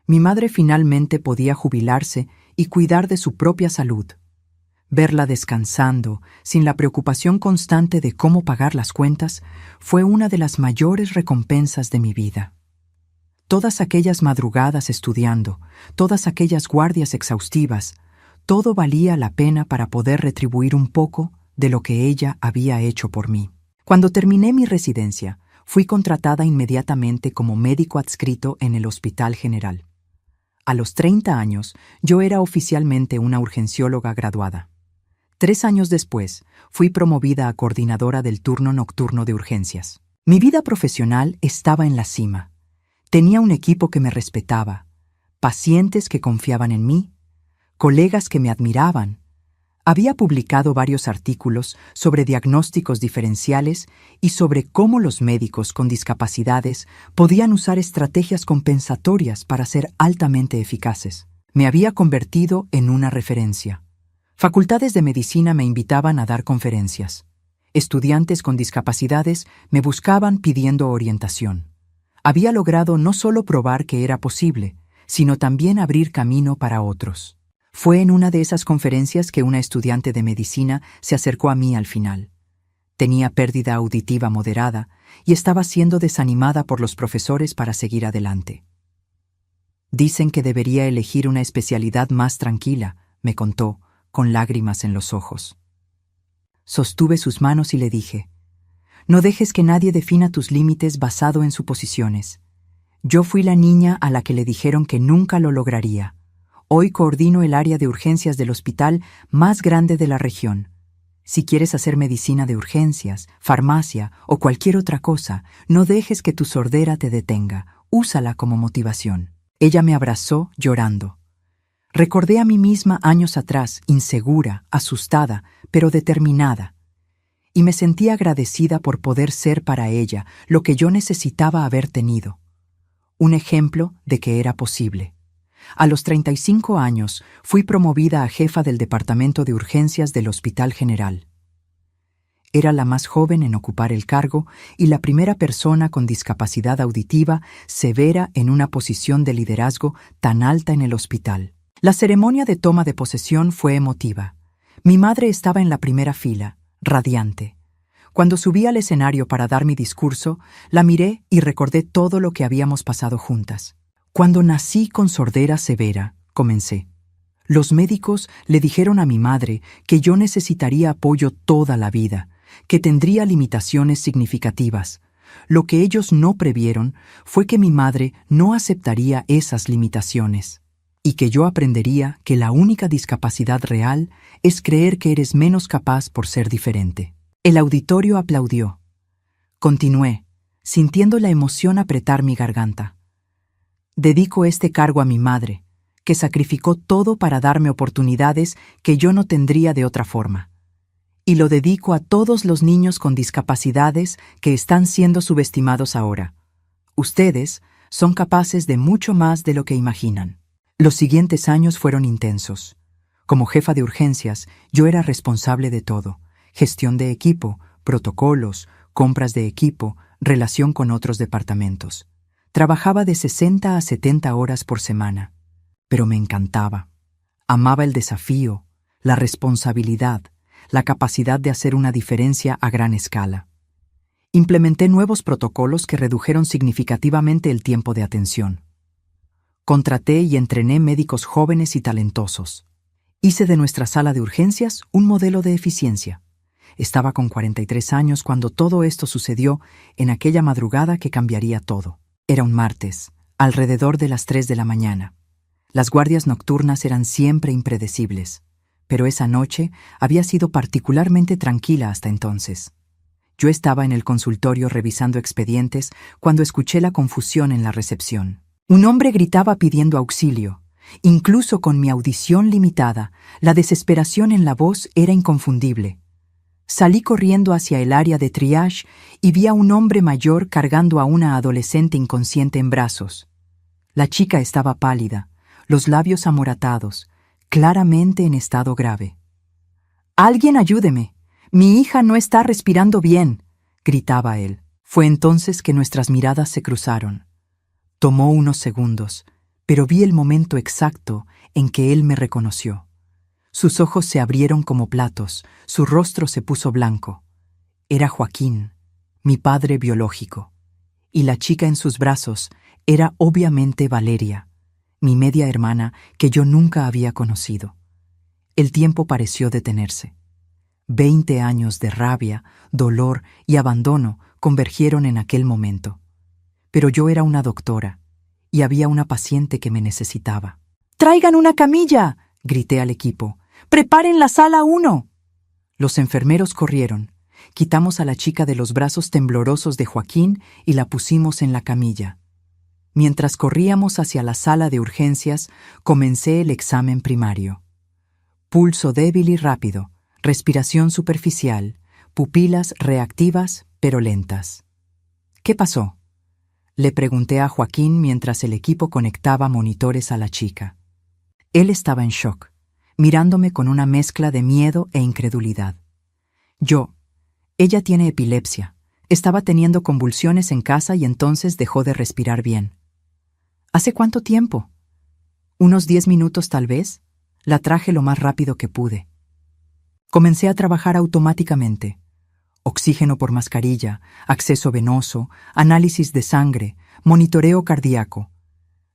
Mi madre finalmente podía jubilarse y cuidar de su propia salud. Verla descansando, sin la preocupación constante de cómo pagar las cuentas, fue una de las mayores recompensas de mi vida. Todas aquellas madrugadas estudiando, todas aquellas guardias exhaustivas, todo valía la pena para poder retribuir un poco de lo que ella había hecho por mí. Cuando terminé mi residencia, fui contratada inmediatamente como médico adscrito en el Hospital General. A los 30 años, yo era oficialmente una urgencióloga graduada. 3 años después, fui promovida a coordinadora del turno nocturno de urgencias. Mi vida profesional estaba en la cima. Tenía un equipo que me respetaba, pacientes que confiaban en mí, colegas que me admiraban. Había publicado varios artículos sobre diagnósticos diferenciales y sobre cómo los médicos con discapacidades podían usar estrategias compensatorias para ser altamente eficaces. Me había convertido en una referencia. Facultades de medicina me invitaban a dar conferencias. Estudiantes con discapacidades me buscaban pidiendo orientación. Había logrado no solo probar que era posible, sino también abrir camino para otros. Fue en una de esas conferencias que una estudiante de medicina se acercó a mí al final. Tenía pérdida auditiva moderada y estaba siendo desanimada por los profesores para seguir adelante. «Dicen que debería elegir una especialidad más tranquila», me contó, con lágrimas en los ojos. Sostuve sus manos y le dije, «No dejes que nadie defina tus límites basado en suposiciones. Yo fui la niña a la que le dijeron que nunca lo lograría. Hoy coordino el área de urgencias del hospital más grande de la región. Si quieres hacer medicina de urgencias, farmacia o cualquier otra cosa, no dejes que tu sordera te detenga. Úsala como motivación». Ella me abrazó llorando. Recordé a mí misma años atrás, insegura, asustada, pero determinada. Y me sentí agradecida por poder ser para ella lo que yo necesitaba haber tenido. Un ejemplo de que era posible. A los 35 años fui promovida a jefa del departamento de urgencias del Hospital General. Era la más joven en ocupar el cargo y la primera persona con discapacidad auditiva severa en una posición de liderazgo tan alta en el hospital. La ceremonia de toma de posesión fue emotiva. Mi madre estaba en la primera fila, radiante. Cuando subí al escenario para dar mi discurso, la miré y recordé todo lo que habíamos pasado juntas. «Cuando nací con sordera severa», comencé. «Los médicos le dijeron a mi madre que yo necesitaría apoyo toda la vida, que tendría limitaciones significativas. Lo que ellos no previeron fue que mi madre no aceptaría esas limitaciones y que yo aprendería que la única discapacidad real es creer que eres menos capaz por ser diferente». El auditorio aplaudió. Continué, sintiendo la emoción apretar mi garganta. «Dedico este cargo a mi madre, que sacrificó todo para darme oportunidades que yo no tendría de otra forma. Y lo dedico a todos los niños con discapacidades que están siendo subestimados ahora. Ustedes son capaces de mucho más de lo que imaginan». Los siguientes años fueron intensos. Como jefa de urgencias, yo era responsable de todo: gestión de equipo, protocolos, compras de equipo, relación con otros departamentos. Trabajaba de 60 a 70 horas por semana, pero me encantaba. Amaba el desafío, la responsabilidad, la capacidad de hacer una diferencia a gran escala. Implementé nuevos protocolos que redujeron significativamente el tiempo de atención. Contraté y entrené médicos jóvenes y talentosos. Hice de nuestra sala de urgencias un modelo de eficiencia. Estaba con 43 años cuando todo esto sucedió en aquella madrugada que cambiaría todo. Era un martes, alrededor de las 3 de la mañana. Las guardias nocturnas eran siempre impredecibles, pero esa noche había sido particularmente tranquila hasta entonces. Yo estaba en el consultorio revisando expedientes cuando escuché la confusión en la recepción. Un hombre gritaba pidiendo auxilio. Incluso con mi audición limitada, la desesperación en la voz era inconfundible. Salí corriendo hacia el área de triage y vi a un hombre mayor cargando a una adolescente inconsciente en brazos. La chica estaba pálida, los labios amoratados, claramente en estado grave. «¡Alguien ayúdeme! ¡Mi hija no está respirando bien!», gritaba él. Fue entonces que nuestras miradas se cruzaron. Tomó unos segundos, pero vi el momento exacto en que él me reconoció. Sus ojos se abrieron como platos, su rostro se puso blanco. Era Joaquín, mi padre biológico, y la chica en sus brazos era obviamente Valeria, mi media hermana que yo nunca había conocido. El tiempo pareció detenerse. 20 años de rabia, dolor y abandono convergieron en aquel momento. Pero yo era una doctora, y había una paciente que me necesitaba. «¡Traigan una camilla!», grité al equipo. «¡Preparen la sala 1!». Los enfermeros corrieron. Quitamos a la chica de los brazos temblorosos de Joaquín y la pusimos en la camilla. Mientras corríamos hacia la sala de urgencias, comencé el examen primario. Pulso débil y rápido, respiración superficial, pupilas reactivas pero lentas. «¿Qué pasó?», le pregunté a Joaquín mientras el equipo conectaba monitores a la chica. Él estaba en shock, mirándome con una mezcla de miedo e incredulidad. Ella tiene epilepsia. Estaba teniendo convulsiones en casa y entonces dejó de respirar bien. ¿Hace cuánto tiempo? Unos 10 minutos tal vez. La traje lo más rápido que pude. Comencé a trabajar automáticamente. Oxígeno por mascarilla, acceso venoso, análisis de sangre, monitoreo cardíaco.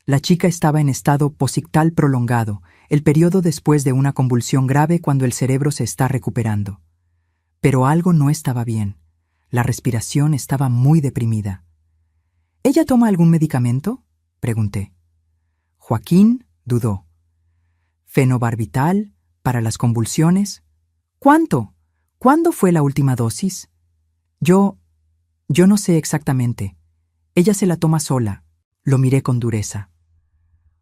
La chica estaba en estado posictal prolongado, el periodo después de una convulsión grave cuando el cerebro se está recuperando. Pero algo no estaba bien. La respiración estaba muy deprimida. ¿Ella toma algún medicamento?, pregunté. Joaquín dudó. ¿Fenobarbital para las convulsiones? ¿Cuánto? ¿Cuándo fue la última dosis? Yo no sé exactamente. Ella se la toma sola. Lo miré con dureza.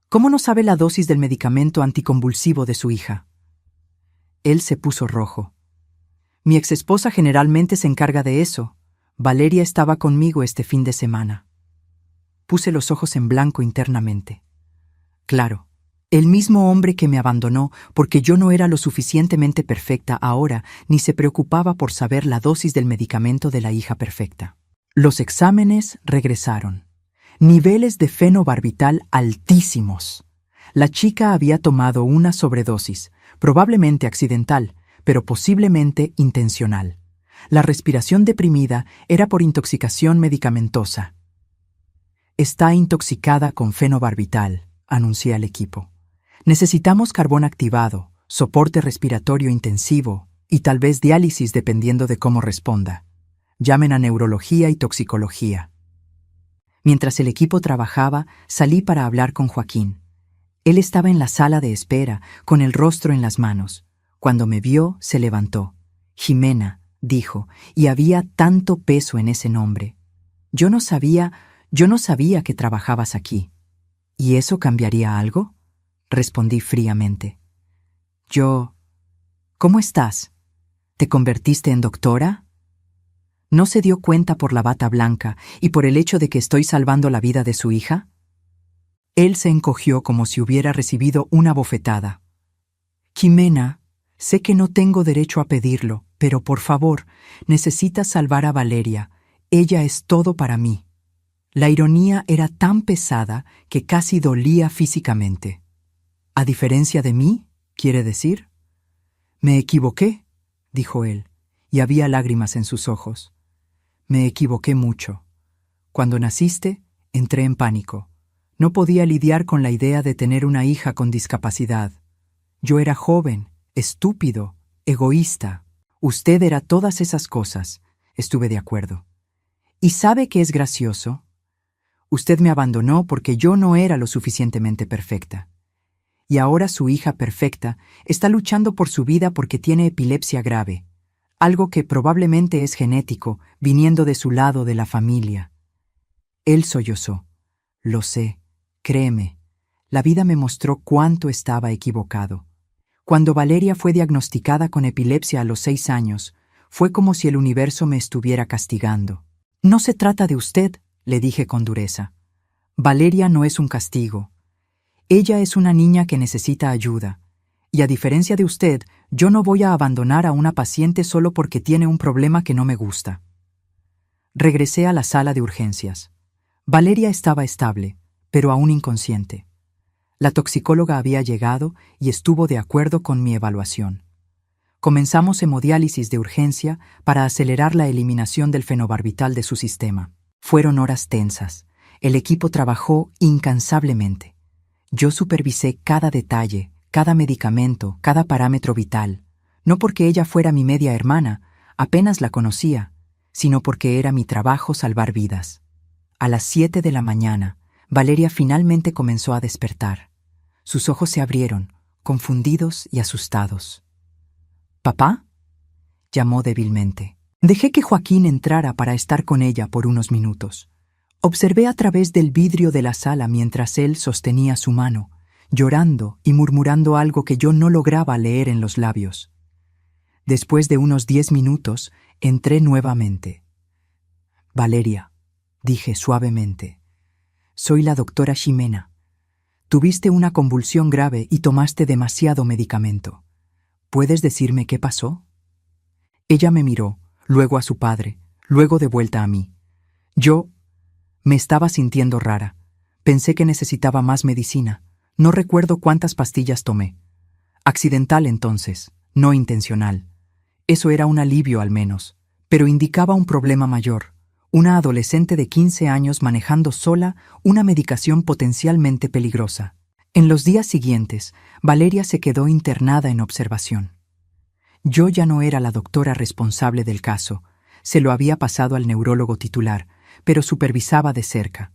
¿Cómo no sabe la dosis del medicamento anticonvulsivo de su hija? Él se puso rojo. Mi exesposa generalmente se encarga de eso. Valeria estaba conmigo este fin de semana. Puse los ojos en blanco internamente. Claro. El mismo hombre que me abandonó porque yo no era lo suficientemente perfecta ahora ni se preocupaba por saber la dosis del medicamento de la hija perfecta. Los exámenes regresaron. Niveles de fenobarbital altísimos. La chica había tomado una sobredosis, probablemente accidental, pero posiblemente intencional. La respiración deprimida era por intoxicación medicamentosa. Está intoxicada con fenobarbital, anuncié al equipo. Necesitamos carbón activado, soporte respiratorio intensivo y tal vez diálisis dependiendo de cómo responda. Llamen a neurología y toxicología. Mientras el equipo trabajaba, salí para hablar con Joaquín. Él estaba en la sala de espera, con el rostro en las manos. Cuando me vio, se levantó. Jimena, dijo, y había tanto peso en ese nombre. Yo no sabía que trabajabas aquí. ¿Y eso cambiaría algo?, respondí fríamente. ¿Cómo estás? ¿Te convertiste en doctora? ¿No se dio cuenta por la bata blanca y por el hecho de que estoy salvando la vida de su hija? Él se encogió como si hubiera recibido una bofetada. Jimena, sé que no tengo derecho a pedirlo, pero por favor, necesitas salvar a Valeria. Ella es todo para mí. La ironía era tan pesada que casi dolía físicamente. ¿A diferencia de mí?, ¿Quiere decir? Me equivoqué, dijo él, y había lágrimas en sus ojos. Me equivoqué mucho. Cuando naciste, entré en pánico. No podía lidiar con la idea de tener una hija con discapacidad. Yo era joven, estúpido, egoísta. Usted era todas esas cosas. Estuve de acuerdo. ¿Y sabe qué es gracioso? Usted me abandonó porque yo no era lo suficientemente perfecta. Y ahora su hija perfecta está luchando por su vida porque tiene epilepsia grave, algo que probablemente es genético, viniendo de su lado de la familia. Él sollozó. Lo sé, créeme. La vida me mostró cuánto estaba equivocado. Cuando Valeria fue diagnosticada con epilepsia a los 6 años, fue como si el universo me estuviera castigando. No se trata de usted, le dije con dureza. Valeria no es un castigo. Ella es una niña que necesita ayuda. Y a diferencia de usted, yo no voy a abandonar a una paciente solo porque tiene un problema que no me gusta. Regresé a la sala de urgencias. Valeria estaba estable, pero aún inconsciente. La toxicóloga había llegado y estuvo de acuerdo con mi evaluación. Comenzamos hemodiálisis de urgencia para acelerar la eliminación del fenobarbital de su sistema. Fueron horas tensas. El equipo trabajó incansablemente. Yo supervisé cada detalle, cada medicamento, cada parámetro vital, no porque ella fuera mi media hermana, apenas la conocía, sino porque era mi trabajo salvar vidas. A las 7 de la mañana, Valeria finalmente comenzó a despertar. Sus ojos se abrieron, confundidos y asustados. ¿Papá?, llamó débilmente. Dejé que Joaquín entrara para estar con ella por unos minutos. Observé a través del vidrio de la sala mientras él sostenía su mano, llorando y murmurando algo que yo no lograba leer en los labios. Después de unos 10 minutos, entré nuevamente. Valeria, dije suavemente, soy la doctora Ximena. Tuviste una convulsión grave y tomaste demasiado medicamento. ¿Puedes decirme qué pasó? Ella me miró, luego a su padre, luego de vuelta a mí. Yo me estaba sintiendo rara. Pensé que necesitaba más medicina. No recuerdo cuántas pastillas tomé. Accidental entonces, no intencional. Eso era un alivio al menos, pero indicaba un problema mayor. Una adolescente de 15 años manejando sola una medicación potencialmente peligrosa. En los días siguientes, Valeria se quedó internada en observación. Yo ya no era la doctora responsable del caso. Se lo había pasado al neurólogo titular, pero supervisaba de cerca.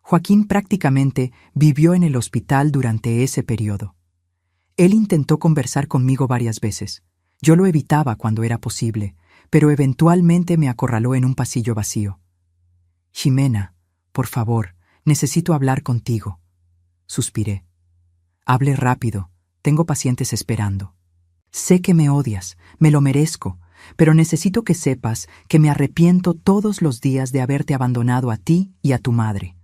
Joaquín prácticamente vivió en el hospital durante ese periodo. Él intentó conversar conmigo varias veces. Yo lo evitaba cuando era posible, pero eventualmente me acorraló en un pasillo vacío. Ximena, por favor, necesito hablar contigo. Suspiré. Hable rápido, tengo pacientes esperando. Sé que me odias, me lo merezco, pero necesito que sepas que me arrepiento todos los días de haberte abandonado a ti y a tu madre.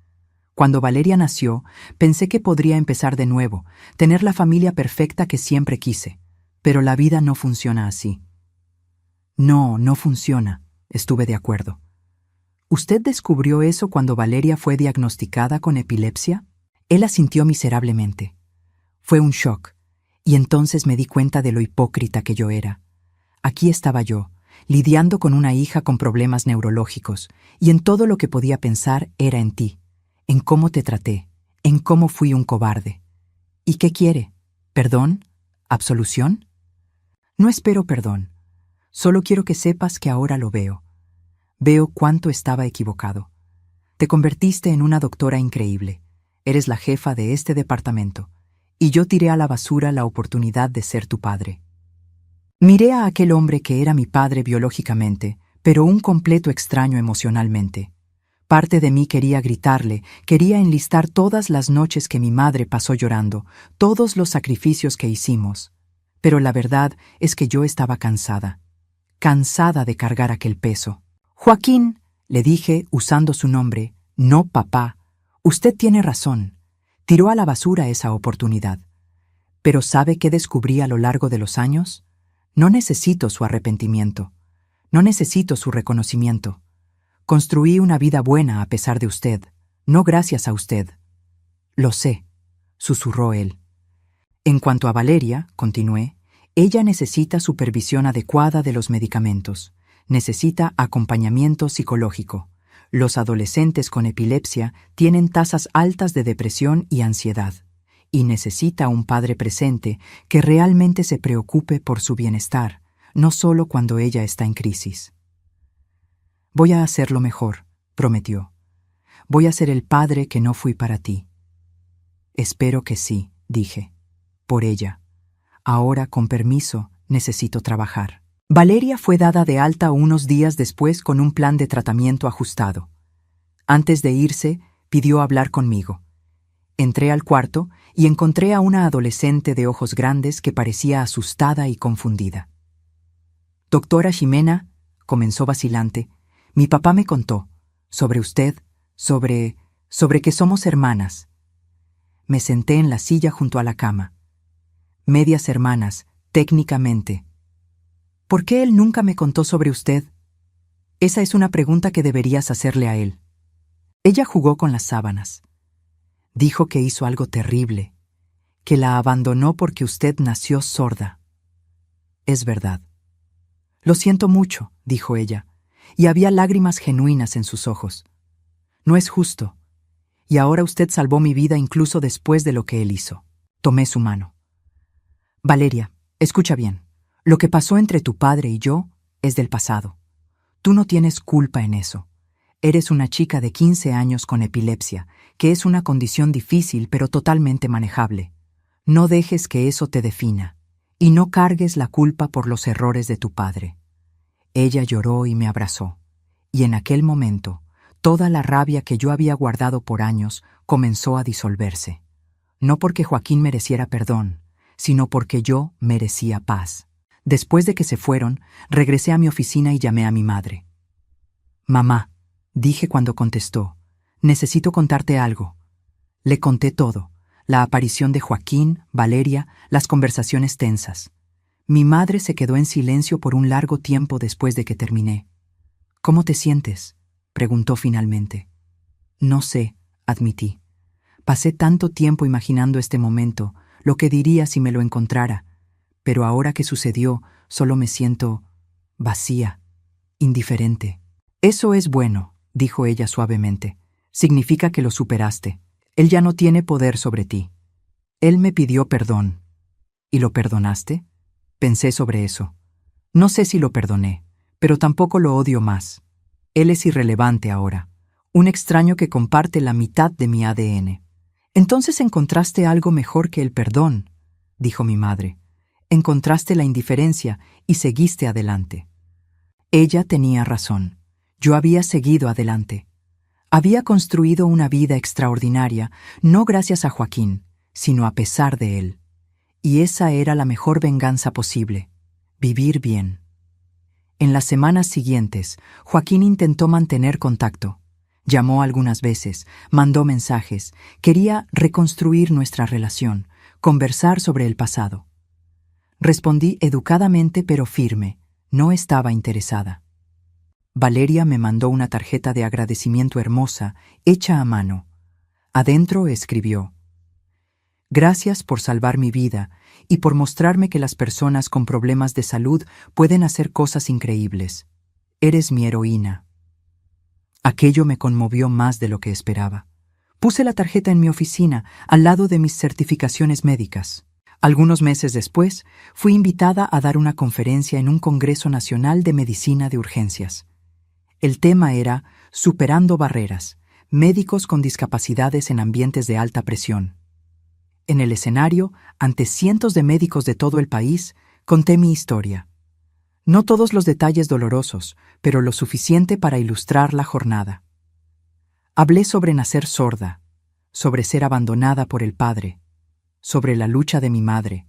Cuando Valeria nació, pensé que podría empezar de nuevo, tener la familia perfecta que siempre quise, pero la vida no funciona así. No, no funciona, estuve de acuerdo. ¿Usted descubrió eso cuando Valeria fue diagnosticada con epilepsia? Él asintió miserablemente. Fue un shock, y entonces me di cuenta de lo hipócrita que yo era. Aquí estaba yo, lidiando con una hija con problemas neurológicos, y en todo lo que podía pensar era en ti, en cómo te traté, en cómo fui un cobarde. ¿Y qué quiere? ¿Perdón? ¿Absolución? No espero perdón. Solo quiero que sepas que ahora lo veo. Veo cuánto estaba equivocado. Te convertiste en una doctora increíble. Eres la jefa de este departamento. Y yo tiré a la basura la oportunidad de ser tu padre. Miré a aquel hombre que era mi padre biológicamente, pero un completo extraño emocionalmente. Parte de mí quería gritarle, quería enlistar todas las noches que mi madre pasó llorando, todos los sacrificios que hicimos. Pero la verdad es que yo estaba cansada de cargar aquel peso. Joaquín, le dije usando su nombre, no papá, usted tiene razón. Tiró a la basura esa oportunidad. ¿Pero sabe qué descubrí a lo largo de los años? No necesito su arrepentimiento. No necesito su reconocimiento. Construí una vida buena a pesar de usted, no gracias a usted. Lo sé, susurró él. En cuanto a Valeria, continué, ella necesita supervisión adecuada de los medicamentos, necesita acompañamiento psicológico. Los adolescentes con epilepsia tienen tasas altas de depresión y ansiedad, y necesita un padre presente que realmente se preocupe por su bienestar, no solo cuando ella está en crisis. Voy a hacerlo mejor, prometió. Voy a ser el padre que no fui para ti. Espero que sí, dije. Por ella. Ahora, con permiso, necesito trabajar. Valeria fue dada de alta unos días después con un plan de tratamiento ajustado. Antes de irse, pidió hablar conmigo. Entré al cuarto y encontré a una adolescente de ojos grandes que parecía asustada y confundida. «Doctora Ximena», comenzó vacilante, «mi papá me contó, sobre usted, sobre que somos hermanas». Me senté en la silla junto a la cama. Medias hermanas, técnicamente. ¿Por qué él nunca me contó sobre usted? Esa es una pregunta que deberías hacerle a él. Ella jugó con las sábanas. Dijo que hizo algo terrible, que la abandonó porque usted nació sorda. Es verdad. Lo siento mucho, dijo ella, y había lágrimas genuinas en sus ojos. No es justo. Y ahora usted salvó mi vida incluso después de lo que él hizo. Tomé su mano. Valeria, escucha bien. Lo que pasó entre tu padre y yo es del pasado. Tú no tienes culpa en eso. Eres una chica de 15 años con epilepsia, que es una condición difícil pero totalmente manejable. No dejes que eso te defina, y no cargues la culpa por los errores de tu padre. Ella lloró y me abrazó, y en aquel momento, toda la rabia que yo había guardado por años comenzó a disolverse. No porque Joaquín mereciera perdón, sino porque yo merecía paz. Después de que se fueron, regresé a mi oficina y llamé a mi madre. «Mamá», dije cuando contestó, «necesito contarte algo». Le conté todo, la aparición de Joaquín, Valeria, las conversaciones tensas. Mi madre se quedó en silencio por un largo tiempo después de que terminé. «¿Cómo te sientes?», preguntó finalmente. «No sé», admití. «Pasé tanto tiempo imaginando este momento, lo que diría si me lo encontrara, pero ahora que sucedió, solo me siento vacía, indiferente». «Eso es bueno», dijo ella suavemente. «Significa que lo superaste. Él ya no tiene poder sobre ti. Él me pidió perdón». «¿Y lo perdonaste?». Pensé sobre eso. No sé si lo perdoné, pero tampoco lo odio más. Él es irrelevante ahora, un extraño que comparte la mitad de mi ADN. «Entonces encontraste algo mejor que el perdón», dijo mi madre. «Encontraste la indiferencia y seguiste adelante». Ella tenía razón. Yo había seguido adelante. Había construido una vida extraordinaria, no gracias a Joaquín, sino a pesar de él. Y esa era la mejor venganza posible, vivir bien. En las semanas siguientes, Joaquín intentó mantener contacto. Llamó algunas veces, mandó mensajes, quería reconstruir nuestra relación, conversar sobre el pasado. Respondí educadamente pero firme, no estaba interesada. Valeria me mandó una tarjeta de agradecimiento hermosa, hecha a mano. Adentro escribió: «Gracias por salvar mi vida y por mostrarme que las personas con problemas de salud pueden hacer cosas increíbles. Eres mi heroína». Aquello me conmovió más de lo que esperaba. Puse la tarjeta en mi oficina, al lado de mis certificaciones médicas. Algunos meses después, fui invitada a dar una conferencia en un Congreso Nacional de Medicina de Urgencias. El tema era «Superando barreras, médicos con discapacidades en ambientes de alta presión». En el escenario, ante cientos de médicos de todo el país, conté mi historia. No todos los detalles dolorosos, pero lo suficiente para ilustrar la jornada. Hablé sobre nacer sorda, sobre ser abandonada por el padre, sobre la lucha de mi madre,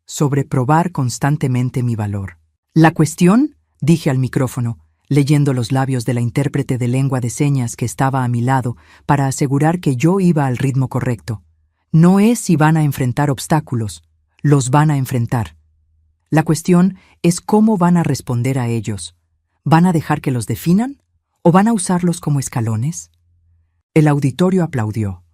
sobre probar constantemente mi valor. «La cuestión», dije al micrófono, leyendo los labios de la intérprete de lengua de señas que estaba a mi lado para asegurar que yo iba al ritmo correcto, «no es si van a enfrentar obstáculos, los van a enfrentar. La cuestión es cómo van a responder a ellos. ¿Van a dejar que los definan o van a usarlos como escalones?». El auditorio aplaudió.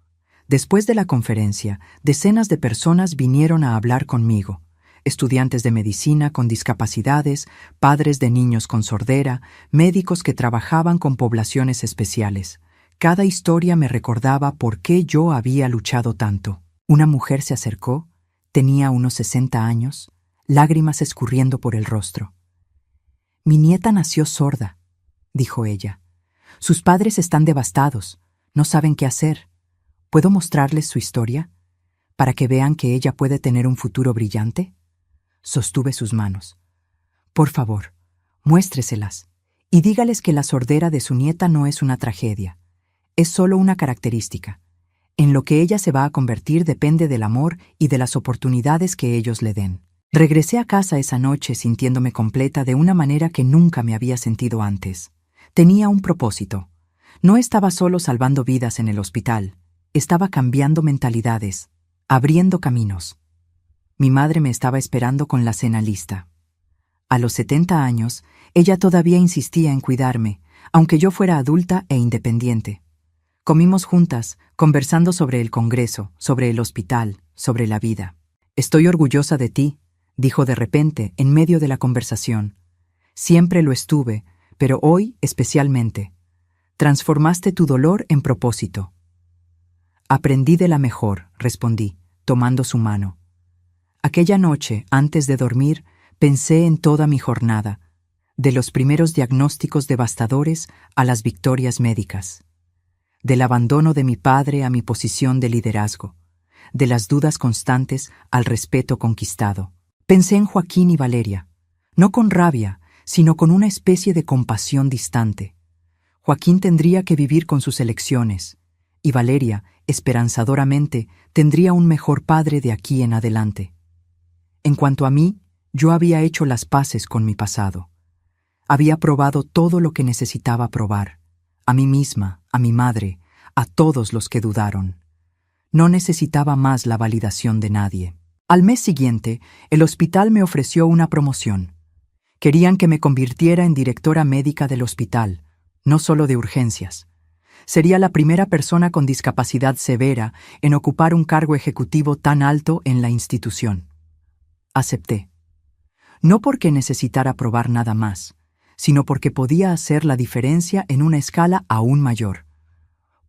Después de la conferencia, decenas de personas vinieron a hablar conmigo. Estudiantes de medicina con discapacidades, padres de niños con sordera, médicos que trabajaban con poblaciones especiales. Cada historia me recordaba por qué yo había luchado tanto. Una mujer se acercó, tenía unos 60 años, lágrimas escurriendo por el rostro. «Mi nieta nació sorda», dijo ella. «Sus padres están devastados, no saben qué hacer. ¿Puedo mostrarles su historia? ¿Para que vean que ella puede tener un futuro brillante?» Sostuve sus manos. «Por favor, muéstreselas y dígales que la sordera de su nieta no es una tragedia. Es solo una característica. En lo que ella se va a convertir depende del amor y de las oportunidades que ellos le den». Regresé a casa esa noche sintiéndome completa de una manera que nunca me había sentido antes. Tenía un propósito. No estaba solo salvando vidas en el hospital, estaba cambiando mentalidades, abriendo caminos. Mi madre me estaba esperando con la cena lista. A los 70 años, ella todavía insistía en cuidarme, aunque yo fuera adulta e independiente. Comimos juntas, conversando sobre el Congreso, sobre el hospital, sobre la vida. «Estoy orgullosa de ti», dijo de repente, en medio de la conversación. «Siempre lo estuve, pero hoy especialmente. Transformaste tu dolor en propósito». «Aprendí de la mejor», respondí, tomando su mano. Aquella noche, antes de dormir, pensé en toda mi jornada, de los primeros diagnósticos devastadores a las victorias médicas, del abandono de mi padre a mi posición de liderazgo, de las dudas constantes al respeto conquistado. Pensé en Joaquín y Valeria, no con rabia, sino con una especie de compasión distante. Joaquín tendría que vivir con sus elecciones, y Valeria, esperanzadoramente, tendría un mejor padre de aquí en adelante. En cuanto a mí, yo había hecho las paces con mi pasado. Había probado todo lo que necesitaba probar, a mí misma, a mi madre, a todos los que dudaron. No necesitaba más la validación de nadie. Al mes siguiente, el hospital me ofreció una promoción. Querían que me convirtiera en directora médica del hospital, no solo de urgencias. Sería la primera persona con discapacidad severa en ocupar un cargo ejecutivo tan alto en la institución. Acepté. No porque necesitara probar nada más, sino porque podía hacer la diferencia en una escala aún mayor.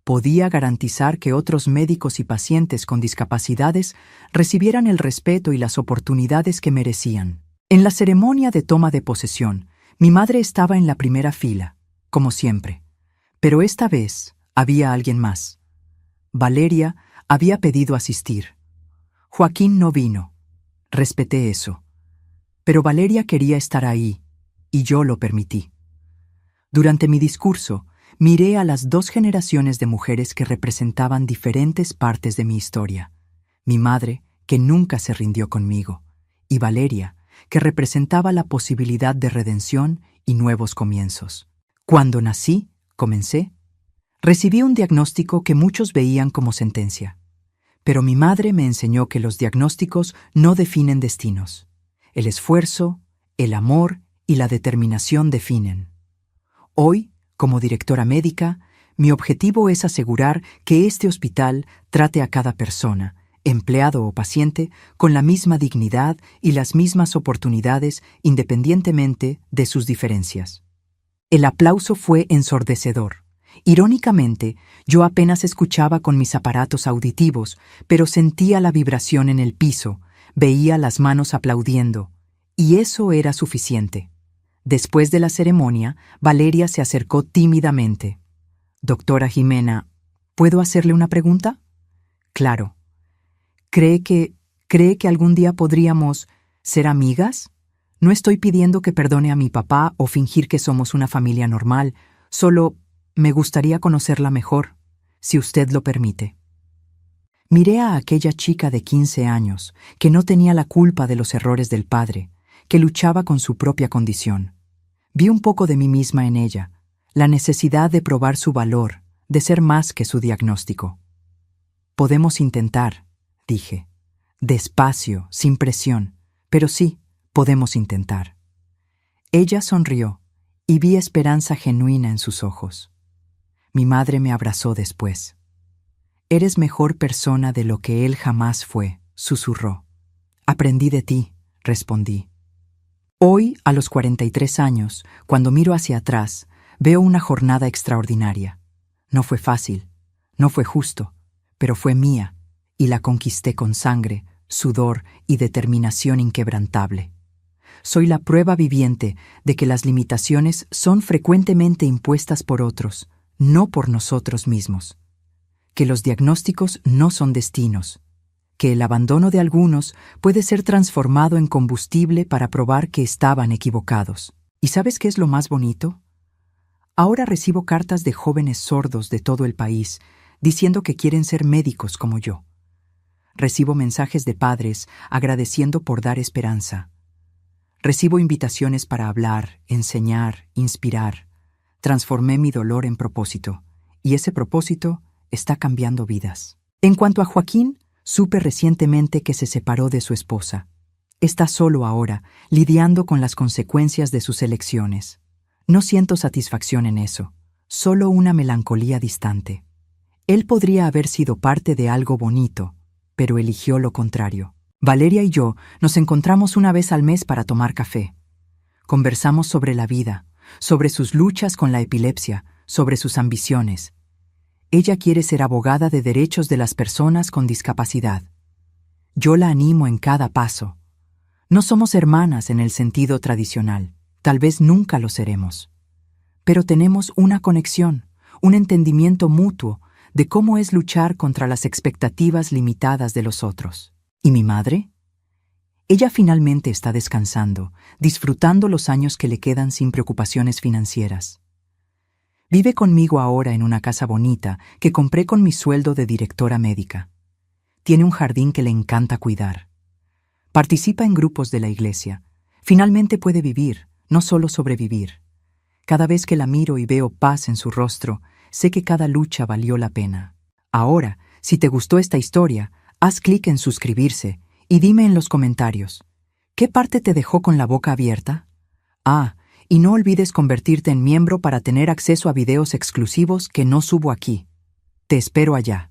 Podía garantizar que otros médicos y pacientes con discapacidades recibieran el respeto y las oportunidades que merecían. En la ceremonia de toma de posesión, mi madre estaba en la primera fila, como siempre. Pero esta vez había alguien más. Valeria había pedido asistir. Joaquín no vino. Respeté eso. Pero Valeria quería estar ahí, y yo lo permití. Durante mi discurso, miré a las 2 generaciones de mujeres que representaban diferentes partes de mi historia. Mi madre, que nunca se rindió conmigo, y Valeria, que representaba la posibilidad de redención y nuevos comienzos. Cuando nací, comencé, recibí un diagnóstico que muchos veían como sentencia. Pero mi madre me enseñó que los diagnósticos no definen destinos. El esfuerzo, el amor y la determinación definen. Hoy, como directora médica, mi objetivo es asegurar que este hospital trate a cada persona, empleado o paciente, con la misma dignidad y las mismas oportunidades independientemente de sus diferencias. El aplauso fue ensordecedor. Irónicamente, yo apenas escuchaba con mis aparatos auditivos, pero sentía la vibración en el piso, veía las manos aplaudiendo, y eso era suficiente. Después de la ceremonia, Valeria se acercó tímidamente. «Doctora Jimena, ¿puedo hacerle una pregunta?» «Claro. ¿Cree que algún día podríamos ser amigas? No estoy pidiendo que perdone a mi papá o fingir que somos una familia normal, solo me gustaría conocerla mejor, si usted lo permite». Miré a aquella chica de 15 años, que no tenía la culpa de los errores del padre, que luchaba con su propia condición. Vi un poco de mí misma en ella, la necesidad de probar su valor, de ser más que su diagnóstico. «Podemos intentar», dije, despacio, sin presión, pero sí, podemos intentar. Ella sonrió, y vi esperanza genuina en sus ojos. Mi madre me abrazó después. Eres mejor persona de lo que él jamás fue, susurró. Aprendí de ti, respondí. Hoy, a los 43 años, cuando miro hacia atrás, veo una jornada extraordinaria. No fue fácil, no fue justo, pero fue mía, y la conquisté con sangre, sudor y determinación inquebrantable. Soy la prueba viviente de que las limitaciones son frecuentemente impuestas por otros, no por nosotros mismos. Que los diagnósticos no son destinos. Que el abandono de algunos puede ser transformado en combustible para probar que estaban equivocados. ¿Y sabes qué es lo más bonito? Ahora recibo cartas de jóvenes sordos de todo el país diciendo que quieren ser médicos como yo. Recibo mensajes de padres agradeciendo por dar esperanza. Recibo invitaciones para hablar, enseñar, inspirar. Transformé mi dolor en propósito, y ese propósito está cambiando vidas. En cuanto a Joaquín, supe recientemente que se separó de su esposa. Está solo ahora, lidiando con las consecuencias de sus elecciones. No siento satisfacción en eso, solo una melancolía distante. Él podría haber sido parte de algo bonito, pero eligió lo contrario. Valeria y yo nos encontramos una vez al mes para tomar café. Conversamos sobre la vida, sobre sus luchas con la epilepsia, sobre sus ambiciones. Ella quiere ser abogada de derechos de las personas con discapacidad. Yo la animo en cada paso. No somos hermanas en el sentido tradicional, tal vez nunca lo seremos. Pero tenemos una conexión, un entendimiento mutuo de cómo es luchar contra las expectativas limitadas de los otros. ¿Y mi madre? Ella finalmente está descansando, disfrutando los años que le quedan sin preocupaciones financieras. Vive conmigo ahora en una casa bonita que compré con mi sueldo de directora médica. Tiene un jardín que le encanta cuidar. Participa en grupos de la iglesia. Finalmente puede vivir, no solo sobrevivir. Cada vez que la miro y veo paz en su rostro, sé que cada lucha valió la pena. Ahora, si te gustó esta historia, haz clic en suscribirse y dime en los comentarios, ¿qué parte te dejó con la boca abierta? Y no olvides convertirte en miembro para tener acceso a videos exclusivos que no subo aquí. Te espero allá.